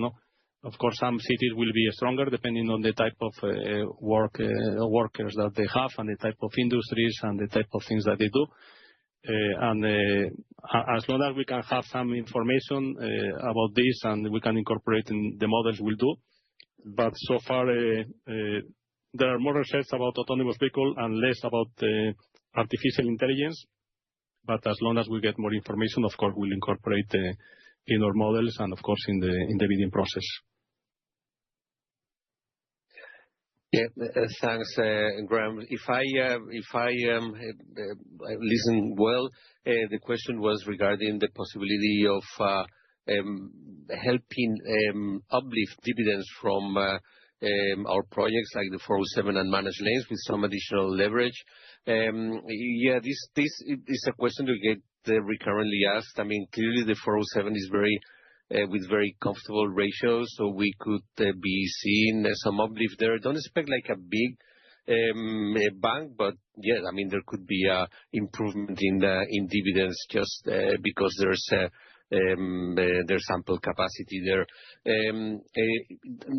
Of course, some cities will be stronger depending on the type of workers that they have and the type of industries and the type of things that they do. And as long as we can have some information about this and we can incorporate in the models, we'll do. But so far, there are more research about autonomous vehicle and less about artificial intelligence. But as long as we get more information, of course, we'll incorporate in our models and, of course, in the bidding process. Yeah, thanks, Graham. If I listen well, the question was regarding the possibility of helping uplift dividends from our projects like the 407 and managed lanes with some additional leverage. Yeah, this is a question we get recurrently asked. I mean, clearly the 407 is with very comfortable ratios, so we could be seeing some uplift there. Don't expect like a big bank, but yeah, I mean, there could be a improvement in dividends just because there's ample capacity there.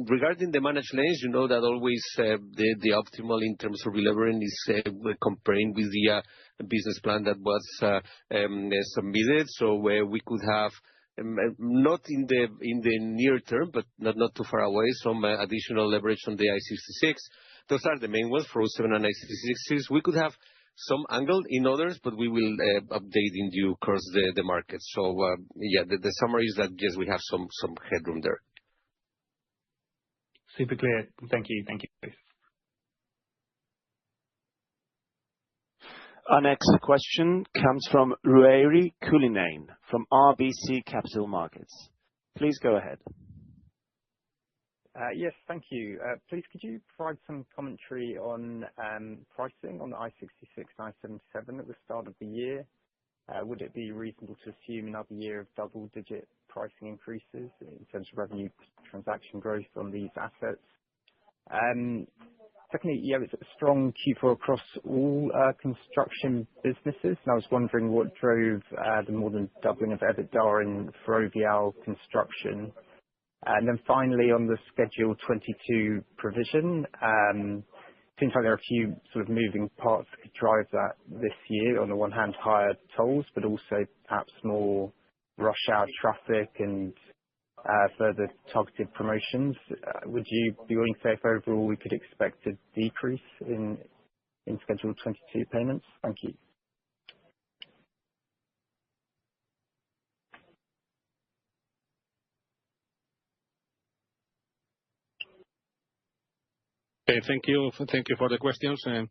Regarding the managed lanes, you know that always the optimal in terms of relevering is comparing with the business plan that was submitted. So we could have not in the near term, but not too far away, some additional leverage on the I-66. Those are the main ones, 407 and I-66. We could have some angle in others, but we will update in due course the market. So yeah, the summary is that yes, we have some headroom there. Super clear. Thank you. Thank you. Our next question comes from Ruairi Cullinane from RBC Capital Markets. Please go ahead. Yes, thank you. Please, could you provide some commentary on pricing on the I-66 and I-77 at the start of the year? Would it be reasonable to assume another year of double-digit pricing increases in terms of revenue transaction growth on these assets? Secondly, yeah, it's a strong Q4 across all construction businesses. And I was wondering what drove the more than doubling of EBITDA in Ferrovial construction. And then finally, on the Schedule 22 provision, seems like there are a few sort of moving parts that could drive that this year. On the one hand, higher tolls, but also perhaps more rush hour traffic and further targeted promotions. Would you be willing to say if overall we could expect a decrease in Schedule 22 payments? Thank you. Okay, thank you. Thank you for the questions. As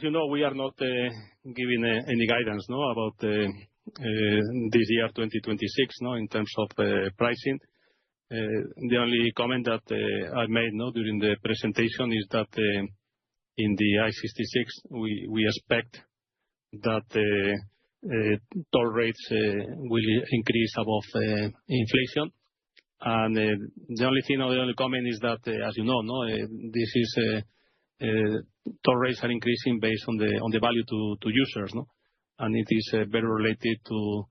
you know, we are not giving any guidance about this year, 2026, in terms of pricing. The only comment that I made during the presentation is that in the I-66, we expect that toll rates will increase above inflation. And the only comment is that, as you know, this is toll rates are increasing based on the value to users, and it is very related to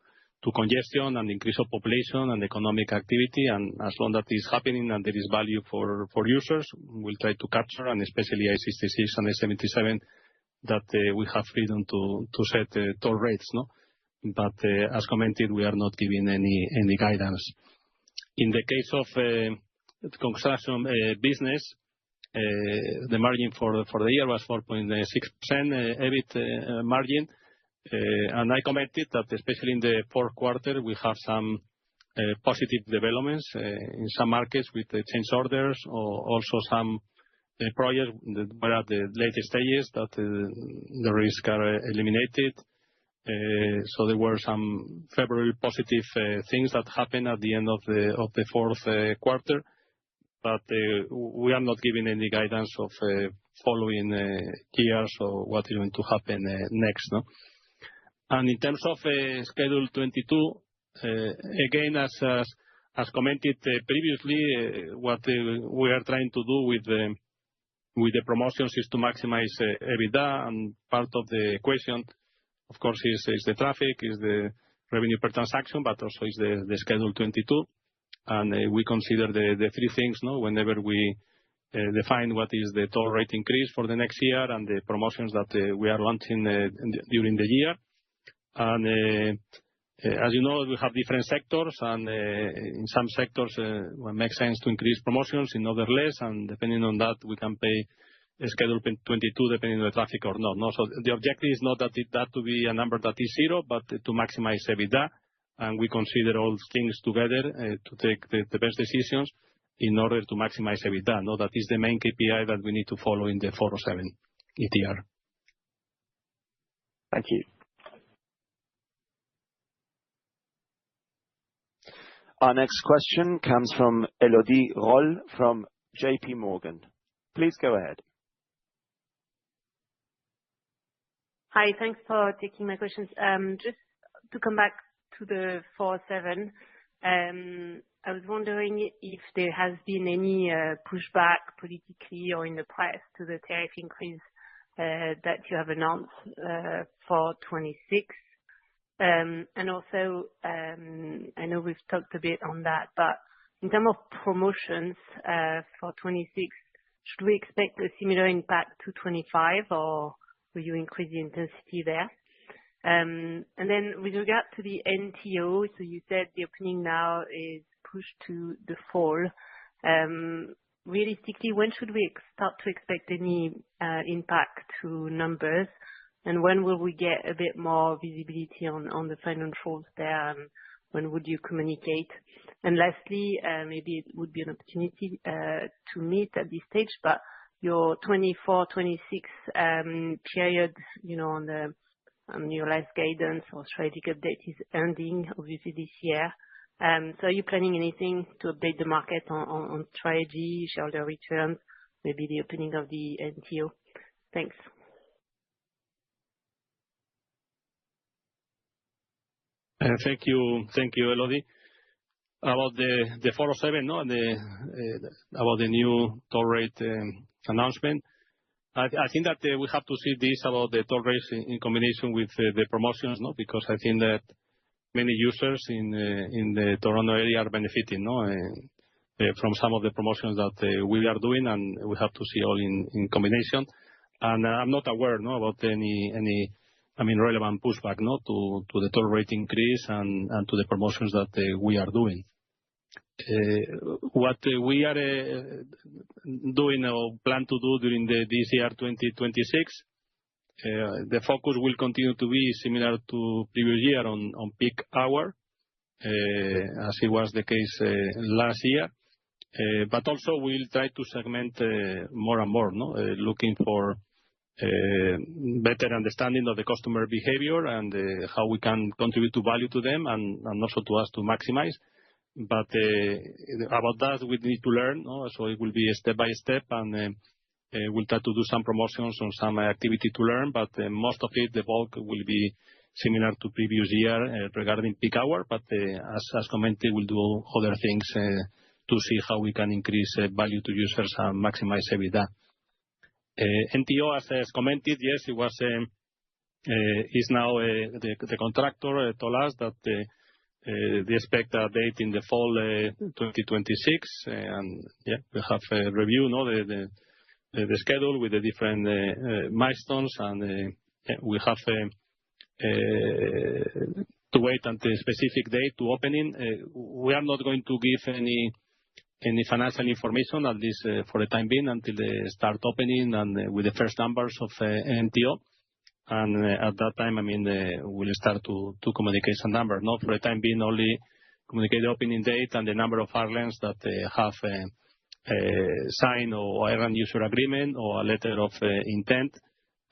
congestion and increase of population and economic activity. And as long as that is happening and there is value for users, we'll try to capture, and especially I-66 and I-77, that we have freedom to set toll rates. But as commented, we are not giving any guidance. In the case of the construction business, the margin for the year was 4.6% EBIT margin. And I commented that especially in the fourth quarter, we have some positive developments in some markets with the change orders, or also some projects that were at the later stages that the risk are eliminated. So there were some favorable positive things that happened at the end of the fourth quarter, but we are not giving any guidance of following years or what is going to happen next. And in terms of Schedule 22, again, as commented previously, what we are trying to do with the promotions is to maximize EBITDA, and part of the equation, of course, is the traffic, is the revenue per transaction, but also is the Schedule 22. And we consider the three things whenever we define what is the toll rate increase for the next year and the promotions that we are launching during the year. And as you know, we have different sectors, and in some sectors it makes sense to increase promotions, in others less, and depending on that, we can pay Schedule 22 depending on the traffic or not. So the objective is not that to be a number that is zero, but to maximize EBITDA, and we consider all things together to take the best decisions in order to maximize EBITDA. That is the main KPI that we need to follow in the 407 ETR. Thank you. Our next question comes from Elodie Rall from JP Morgan. Please go ahead. Hi, thanks for taking my questions. Just to come back to the 407, I was wondering if there has been any pushback politically or in the press to the tariff increase that you have announced for 26. And also, I know we've talked a bit on that, but in terms of promotions for 26, should we expect a similar impact to 25, or will you increase the intensity there? And then with regard to the NTO, so you said the opening now is pushed to the fall. Realistically, when should we start to expect any impact to numbers? And when will we get a bit more visibility on the financials there? When would you communicate? And lastly, maybe it would be an opportunity to meet at this stage, but your 24-26 period, on your last guidance or strategic update is ending, obviously, this year. So are you planning anything to update the market on strategy, shareholder returns, maybe the opening of the NTO? Thanks. Thank you, Elodie. About the 407, no, about the new toll rate announcement. I think that we have to see this about the toll rates in combination with the promotions, no, because I think that many users in the Toronto area are benefiting, no, from some of the promotions that we are doing, and we have to see all in combination. And I'm not aware, no, about any relevant pushback, no, to the toll rate increase and to the promotions that we are doing. What we are doing or plan to do during this year 2026, the focus will continue to be similar to previous year on peak hour, as it was the case last year. But also we'll try to segment more and more, no, looking for better understanding of the customer behavior and how we can contribute to value to them and also to us to maximize. But about that, we need to learn, no? So it will be step by step, and we'll try to do some promotions on some activity to learn, but most of it, the bulk, will be similar to previous year regarding peak hour. But as commented, we'll do other things to see how we can increase value to users and maximize EBITDA. NTO, as commented, yes, it was is now the contractor told us that they expect a date in the fall 2026, and yeah, we have a review, no, the schedule with the different milestones, and yeah, we have to wait until a specific date to opening. We are not going to give any financial information, at least for the time being, until they start opening and with the first numbers of NTO. And at that time, we'll start to communicate some number. Not for the time being, only communicate the opening date and the number of islands that have signed or an user agreement or a letter of intent,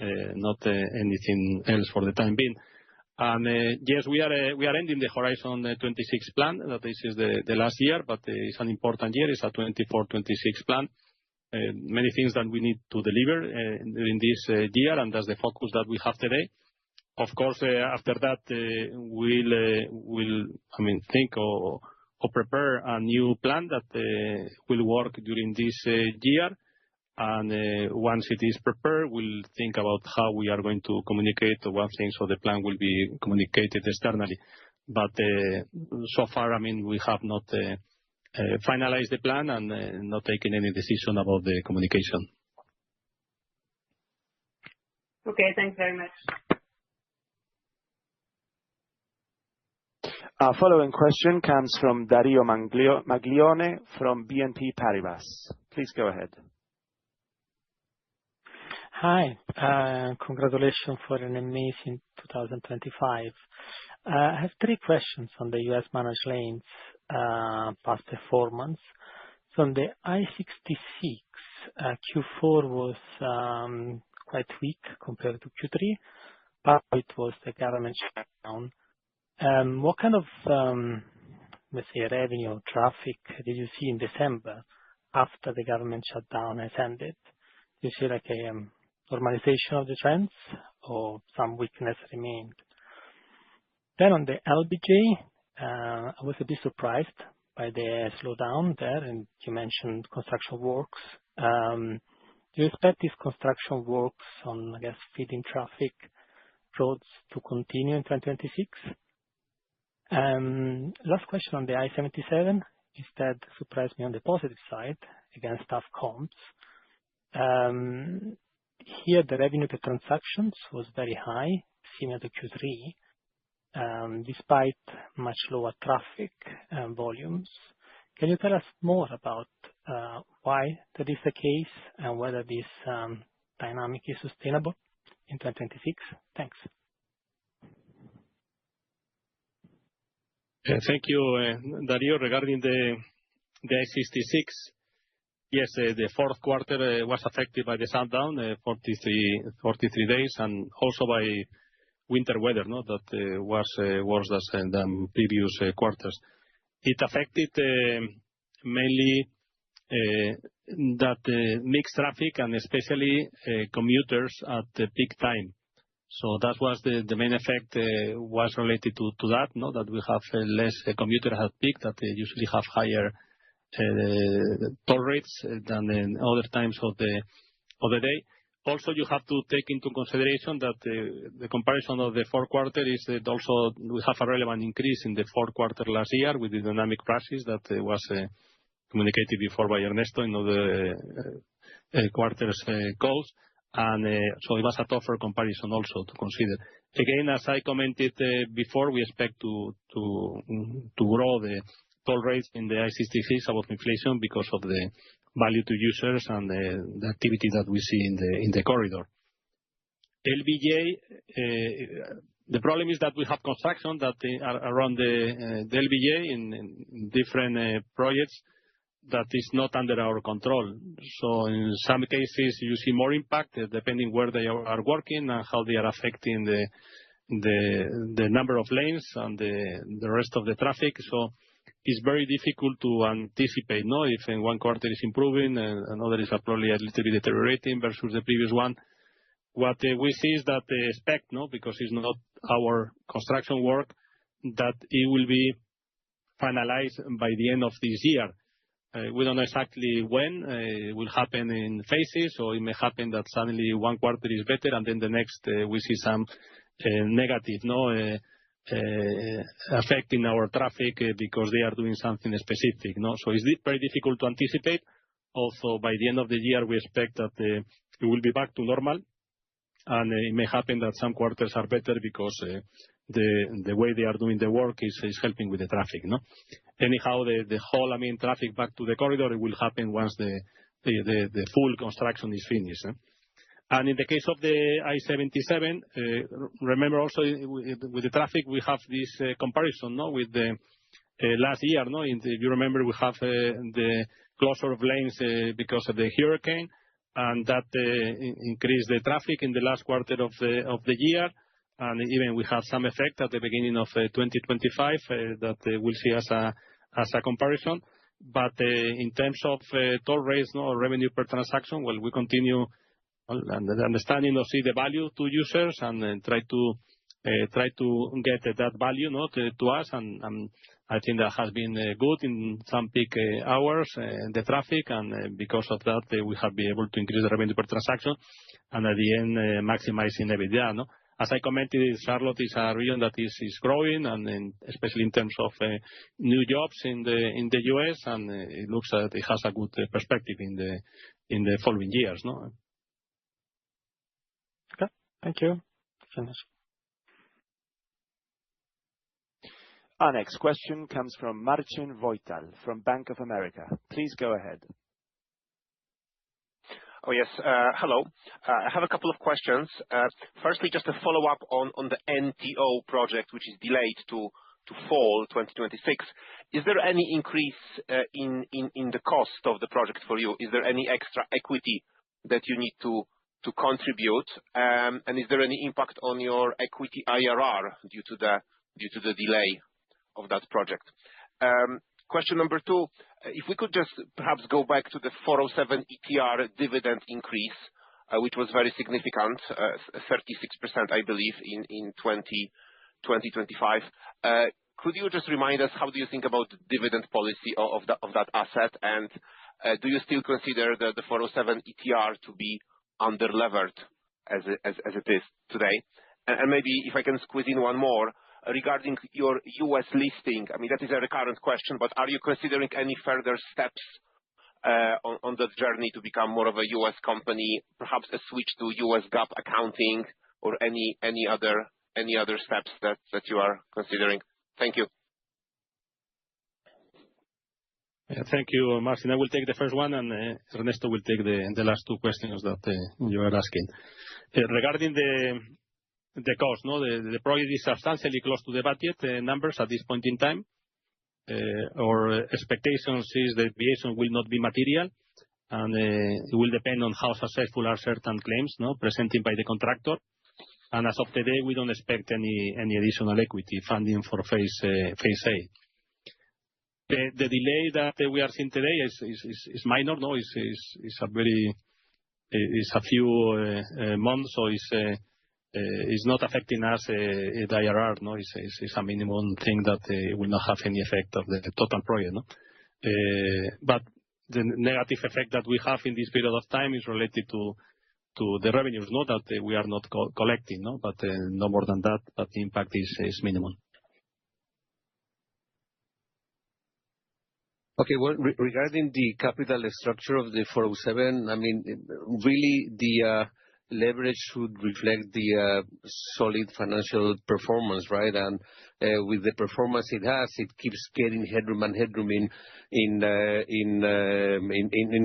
not anything else for the time being. And yes, we are ending the Horizon 26 plan. That this is the last year, but it's an important year. It's a 24-26 plan. Many things that we need to deliver during this year, and that's the focus that we have today. Of course, after that, we'll think or prepare a new plan that will work during this year. And once it is prepared, we'll think about how we are going to communicate one thing, so the plan will be communicated externally. But so far, we have not finalized the plan and not taken any decision about the communication. Okay, thanks very much. Our following question comes from Dario Maglione from BNP Paribas. Please go ahead. Hi, congratulations for an amazing 2025. I have three questions on the US managed lanes past performance. So on the I-66, Q4 was quite weak compared to Q3, but it was the government shutdown. What kind of, let's say, revenue or traffic did you see in December after the government shutdown has ended? Do you see like a normalization of the trends or some weakness remained? Then on the LBJ, I was a bit surprised by the slowdown there, and you mentioned construction works. Do you expect these construction works on, I guess, feeding traffic roads to continue in 2026? Last question on the I-77, instead surprised me on the positive side against tough comps. Here the revenue per transactions was very high, similar to Q3, despite much lower traffic volumes. Can you tell us more about why that is the case and whether this dynamic is sustainable in 2026? Thanks. Thank you, Dario. Regarding the I-66, yes, the fourth quarter was affected by the shutdown, 43 days, and also by winter weather, no, that was worse than previous quarters. It affected mainly that mixed traffic and especially commuters at the peak time. So that was the main effect was related to that, that we have less commuters at peak that usually have higher toll rates than in other times of the day. Also, you have to take into consideration that the comparison of the fourth quarter is that also we have a relevant increase in the fourth quarter last year with the dynamic prices that was communicated before by Ernesto in other quarters calls. And so it was a tougher comparison also to consider. Again, as I commented before, we expect to grow the toll rates in the I-66 above inflation because of the value to users and the activity that we see in the corridor. LBJ, the problem is that we have construction that are around the LBJ in different projects that is not under our control. So in some cases you see more impact depending where they are working and how they are affecting the number of lanes and the rest of the traffic. So it's very difficult to anticipate, if in one quarter is improving and another is probably a little bit deteriorating versus the previous one. What we see is that they expect, because it's not our construction work, that it will be finalized by the end of this year. We don't know exactly when. It will happen in phases, or it may happen that suddenly one quarter is better and then the next we see some negative affecting our traffic because they are doing something specific. So it's very difficult to anticipate. Also, by the end of the year, we expect that it will be back to normal. And it may happen that some quarters are better because the way they are doing the work is helping with the traffic. Anyhow, the whole, traffic back to the corridor, it will happen once the full construction is finished. And in the case of the I-77, remember also with the traffic, we have this comparison with the last year. If you remember, we have the closure of lanes because of the hurricane, and that increased the traffic in the last quarter of the year. And even we have some effect at the beginning of 2025 that we'll see as a comparison. But in terms of toll rates or revenue per transaction, well, we continue understanding or see the value to users and try to get that value to us. And I think that has been good in some peak hours, the traffic, and because of that, we have been able to increase the revenue per transaction and at the end maximizing EBITDA. As I commented, Charlotte is a region that is growing, and especially in terms of new jobs in the US, and it looks that it has a good perspective in the following years. Okay, thank you. Finish. Our next question comes from Marcin Wojtal from Bank of America. Please go ahead. Oh, yes. Hello. I have a couple of questions. Firstly, just a follow-up on the NTO project, which is delayed to fall 2026. Is there any increase in the cost of the project for you? Is there any extra equity that you need to contribute? And is there any impact on your equity IRR due to the delay of that project? Question number two, if we could just perhaps go back to the 407 ETR dividend increase, which was very significant, 36%, I believe, in 2025. Could you just remind us, how do you think about the dividend policy of that asset? And do you still consider the 407 ETR to be under-levered as it is today? And maybe if I can squeeze in one more, regarding your US listing, that is a recurrent question, but are you considering any further steps on the journey to become more of a US company, perhaps a switch to US GAAP accounting or any other steps that you are considering? Thank you. Yeah, thank you, Marcin. I will take the first one, and Ernesto will take the last two questions that you are asking. Regarding the cost, the project is substantially close to the budget numbers at this point in time. Our expectations is the deviation will not be material, and it will depend on how successful are certain claims presented by the contractor. And as of today, we don't expect any additional equity funding for phase A. The delay that we are seeing today is minor. It's a few months, so It's not affecting us, the IRR, no? It's a minimum thing that will not have any effect of the total project, no? But the negative effect that we have in this period of time is related to the revenues, no, that we are not collecting, no? But no more than that, but the impact is minimal. Okay. Well, regarding the capital structure of the 407, I mean, really the leverage should reflect the solid financial performance, right? And with the performance it has, it keeps getting headroom in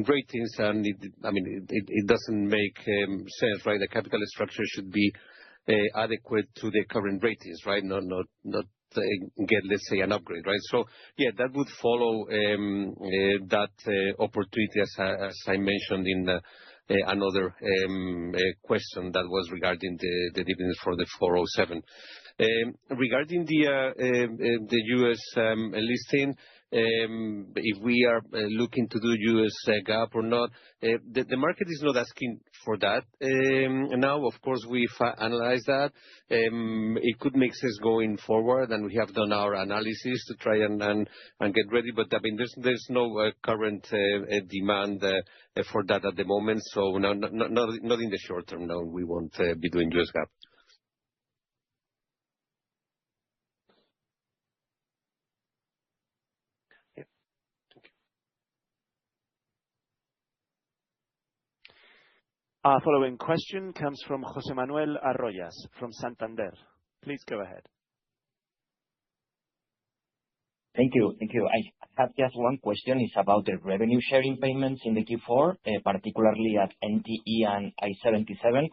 ratings, and it doesn't make sense, right? The capital structure should be adequate to the current ratings, right? Not get, let's say, an upgrade, right? So yeah, that would follow that opportunity, as I mentioned in another question that was regarding the dividends for the 407. Regarding the U.S. listing, if we are looking to do U.S. GAAP or not, the market is not asking for that. Now, of course, we've analyzed that. It could make sense going forward, and we have done our analysis to try and get ready. But I mean, there's no current demand for that at the moment. So no, not in the short term. No, we won't be doing U.S. GAAP. Our following question comes from José Manuel Arroyas from Santander. Please go ahead. Thank you. I have just one question. It's about the revenue sharing payments in the Q4, particularly at NTE and I-77.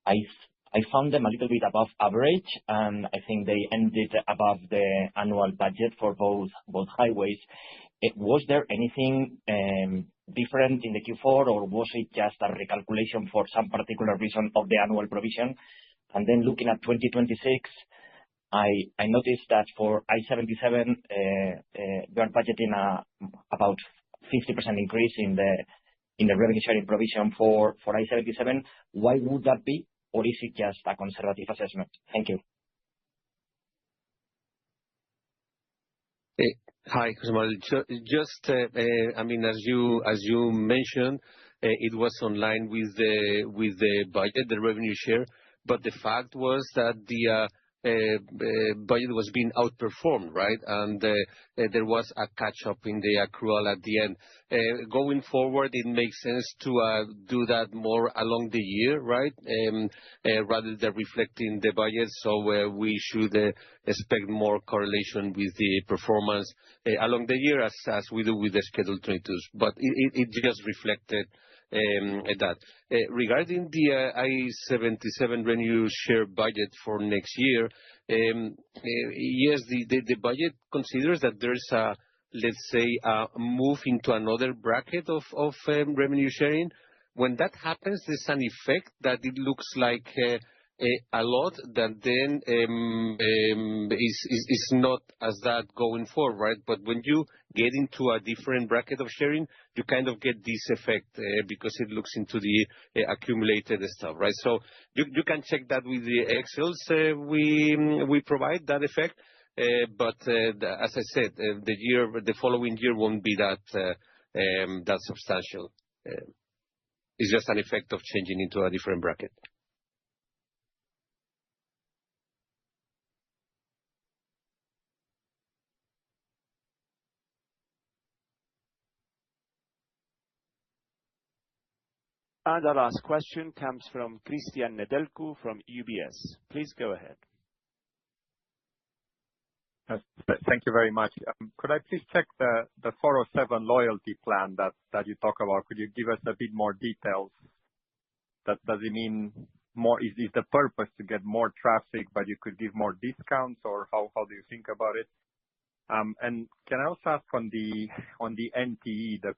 I found them a little bit above average, and I think they ended above the annual budget for both highways. Was there anything different in the Q4, or was it just a recalculation for some particular reason of the annual provision? And then looking at 2026, I noticed that for I-77, you are budgeting about 50% increase in the revenue sharing provision for I-77. Why would that be, or is it just a conservative assessment? Thank you. Hi, José Manuel. Just, I mean, as you mentioned, it was online with the budget, the revenue share, but the fact was that the budget was being outperformed, right? And there was a catch-up in the accrual at the end. Going forward, it makes sense to do that more along the year, right? Rather than reflecting the budget. So we should expect more correlation with the performance along the year, as we do with the Schedule 22s. But it just reflected that. Regarding the I-77 revenue share budget for next year, yes, the budget considers that there's a, let's say, a move into another bracket of revenue sharing. When that happens, there's an effect that it looks like a lot that then is not as that going forward, right? But when you get into a different bracket of sharing, you kind of get this effect because it looks into the accumulated stuff, right? So you can check that with the Excels we provide that effect. But as I said, the following year won't be that substantial. It's just an effect of changing into a different bracket. And our last question comes from Cristian Nedelcu from UBS. Please go ahead. Thank you very much. Could I please check the 407 loyalty plan that you talk about? Could you give us a bit more details? Does it mean more? Is the purpose to get more traffic, but you could give more discounts, or how do you think about it? And can I also ask on the NTE that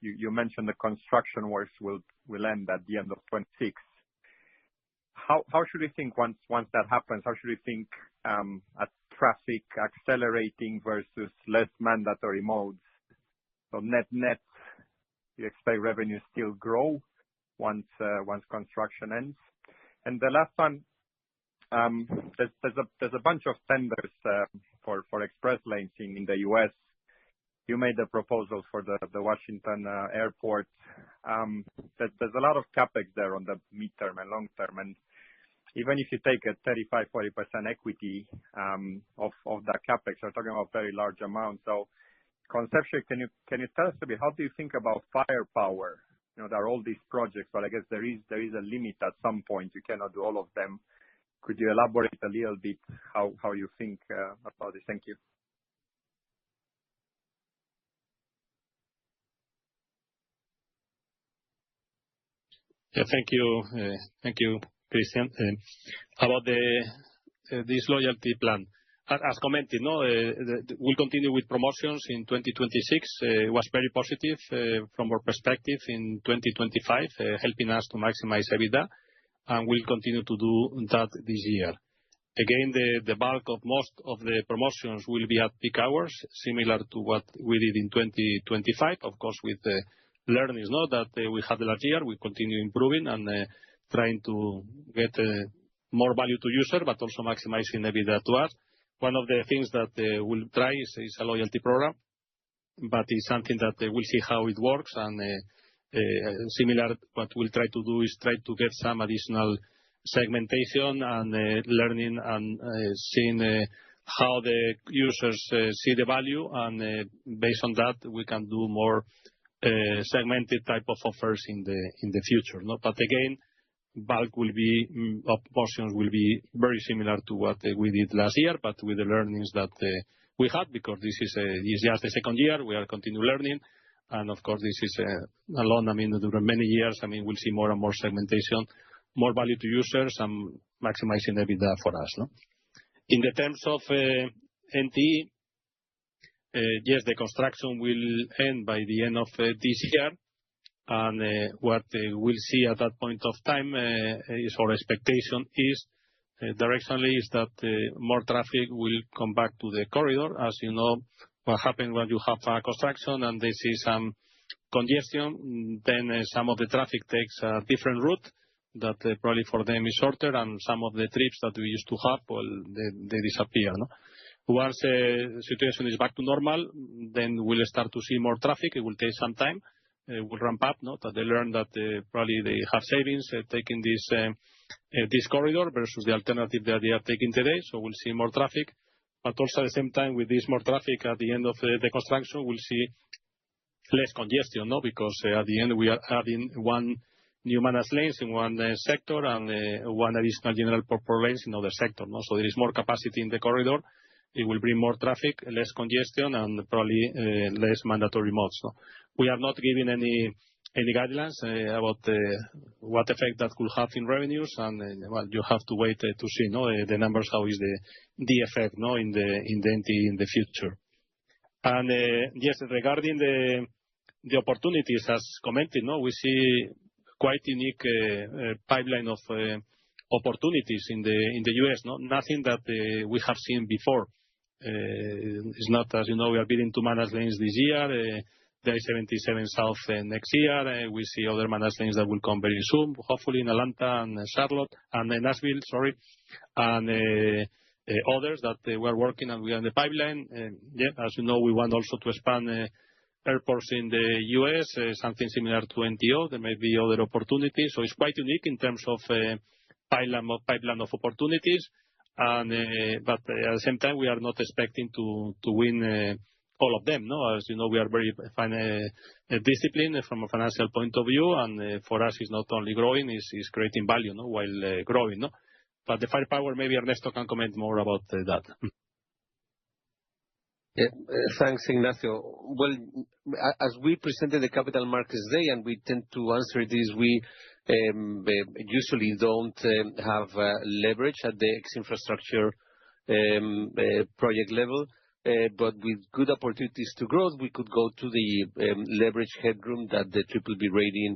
you mentioned the construction works will end at the end of 2026. How should we think once that happens? How should we think at traffic accelerating versus less mandatory modes? So net, you expect revenue still grow once construction ends? And the last one, There's a bunch of tenders for express lanes in the U.S. You made the proposals for the Washington airport. There's a lot of capex there on the midterm and long term, and even if you take a 35-40% equity of that capex, you're talking about very large amounts. So conceptually, can you tell us a bit, how do you think about firepower? There are all these projects, but I guess there is a limit at some point. You cannot do all of them. Could you elaborate a little bit how you think about this? Thank you. Yeah, thank you, Christian. About this loyalty plan, as commented, we'll continue with promotions in 2026. It was very positive from our perspective in 2025, helping us to maximize EBITDA, and we'll continue to do that this year. Again, the bulk of most of the promotions will be at peak hours, similar to what we did in 2025. Of course, with the learnings that we had last year, we continue improving and trying to get more value to user, but also maximizing EBITDA to us. One of the things that we'll try is a loyalty program, but it's something that we'll see how it works. And similar, what we'll try to do is try to get some additional segmentation and learning and seeing how the users see the value, and based on that, we can do more segmented type of offers in the future. But again, bulk will be portions will be very similar to what we did last year, but with the learnings that we had, because this is just the second year. We are continuing learning, and of course, this is alone. During many years, we'll see more and more segmentation, more value to users, and maximizing EBITDA for us. In the terms of NTE, yes, the construction will end by the end of this year. And what we'll see at that point of time is our expectation is directionally is that more traffic will come back to the corridor. As you know, what happens when you have a construction and they see some congestion, then some of the traffic takes a different route that probably for them is shorter, and some of the trips that we used to have, well, they disappear. Once the situation is back to normal, then we'll start to see more traffic. It will take some time. Will ramp up. That they learn that probably they have savings taking this corridor versus the alternative that they are taking today. So we'll see more traffic, but also at the same time, with this more traffic at the end of the construction, we'll see less congestion, because at the end we are adding one new managed lanes in one sector and one additional general purpose lanes in other sector. So there is more capacity in the corridor. It will bring more traffic, less congestion, and probably less mandatory modes. We are not giving any guidelines about what effect that could have in revenues, and well, you have to wait to see the numbers, how is the effect in the NTE in the future. And yes, regarding the opportunities, as commented, we see quite unique pipeline of opportunities in the US. Nothing that we have seen before. It's not, as you know, we are bidding to managed lanes this year. There is 77 South next year. We see other managed lanes that will come very soon, hopefully in Atlanta and Charlotte and Nashville, and others that we are working and we are in the pipeline. As you know, we want also to expand airports in the US, something similar to NTO. There may be other opportunities. So it's quite unique in terms of pipeline of opportunities. And but at the same time, we are not expecting to win all of them. As you know, we are very disciplined from a financial point of view, and for us, it's not only growing, it's creating value while growing. But the firepower, maybe Ernesto can comment more about that. Yeah, thanks, Ignacio. Well, as we presented the Capital Markets Day, and we tend to answer this, we usually don't have leverage at the ex-infrastructure project level, but with good opportunities to grow, we could go to the leverage headroom that the BBB rating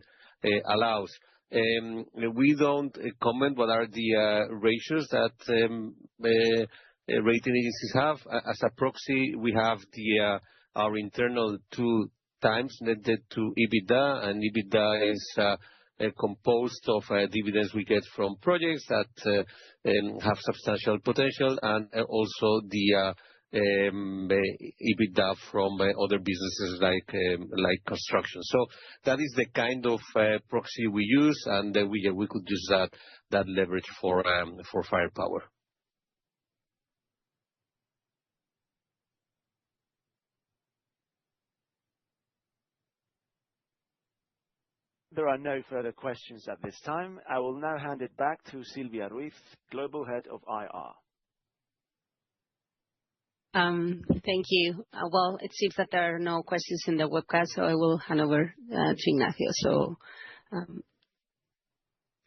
allows. We don't comment what are the ratios that rating agencies have. As a proxy, we have our internal 2x net debt to EBITDA, and EBITDA is composed of dividends we get from projects that have substantial potential, and also the EBITDA from other businesses like construction. So that is the kind of proxy we use, and we could use that leverage for firepower. There are no further questions at this time. I will now hand it back to Silvia Ruiz, Global Head of IR. Thank you. Well, it seems that there are no questions in the webcast, so I will hand over to Ignacio.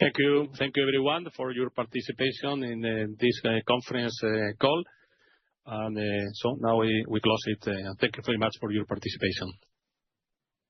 Thank you. Thank you, everyone, for your participation in this conference call. And so now we close it. Thank you very much for your participation.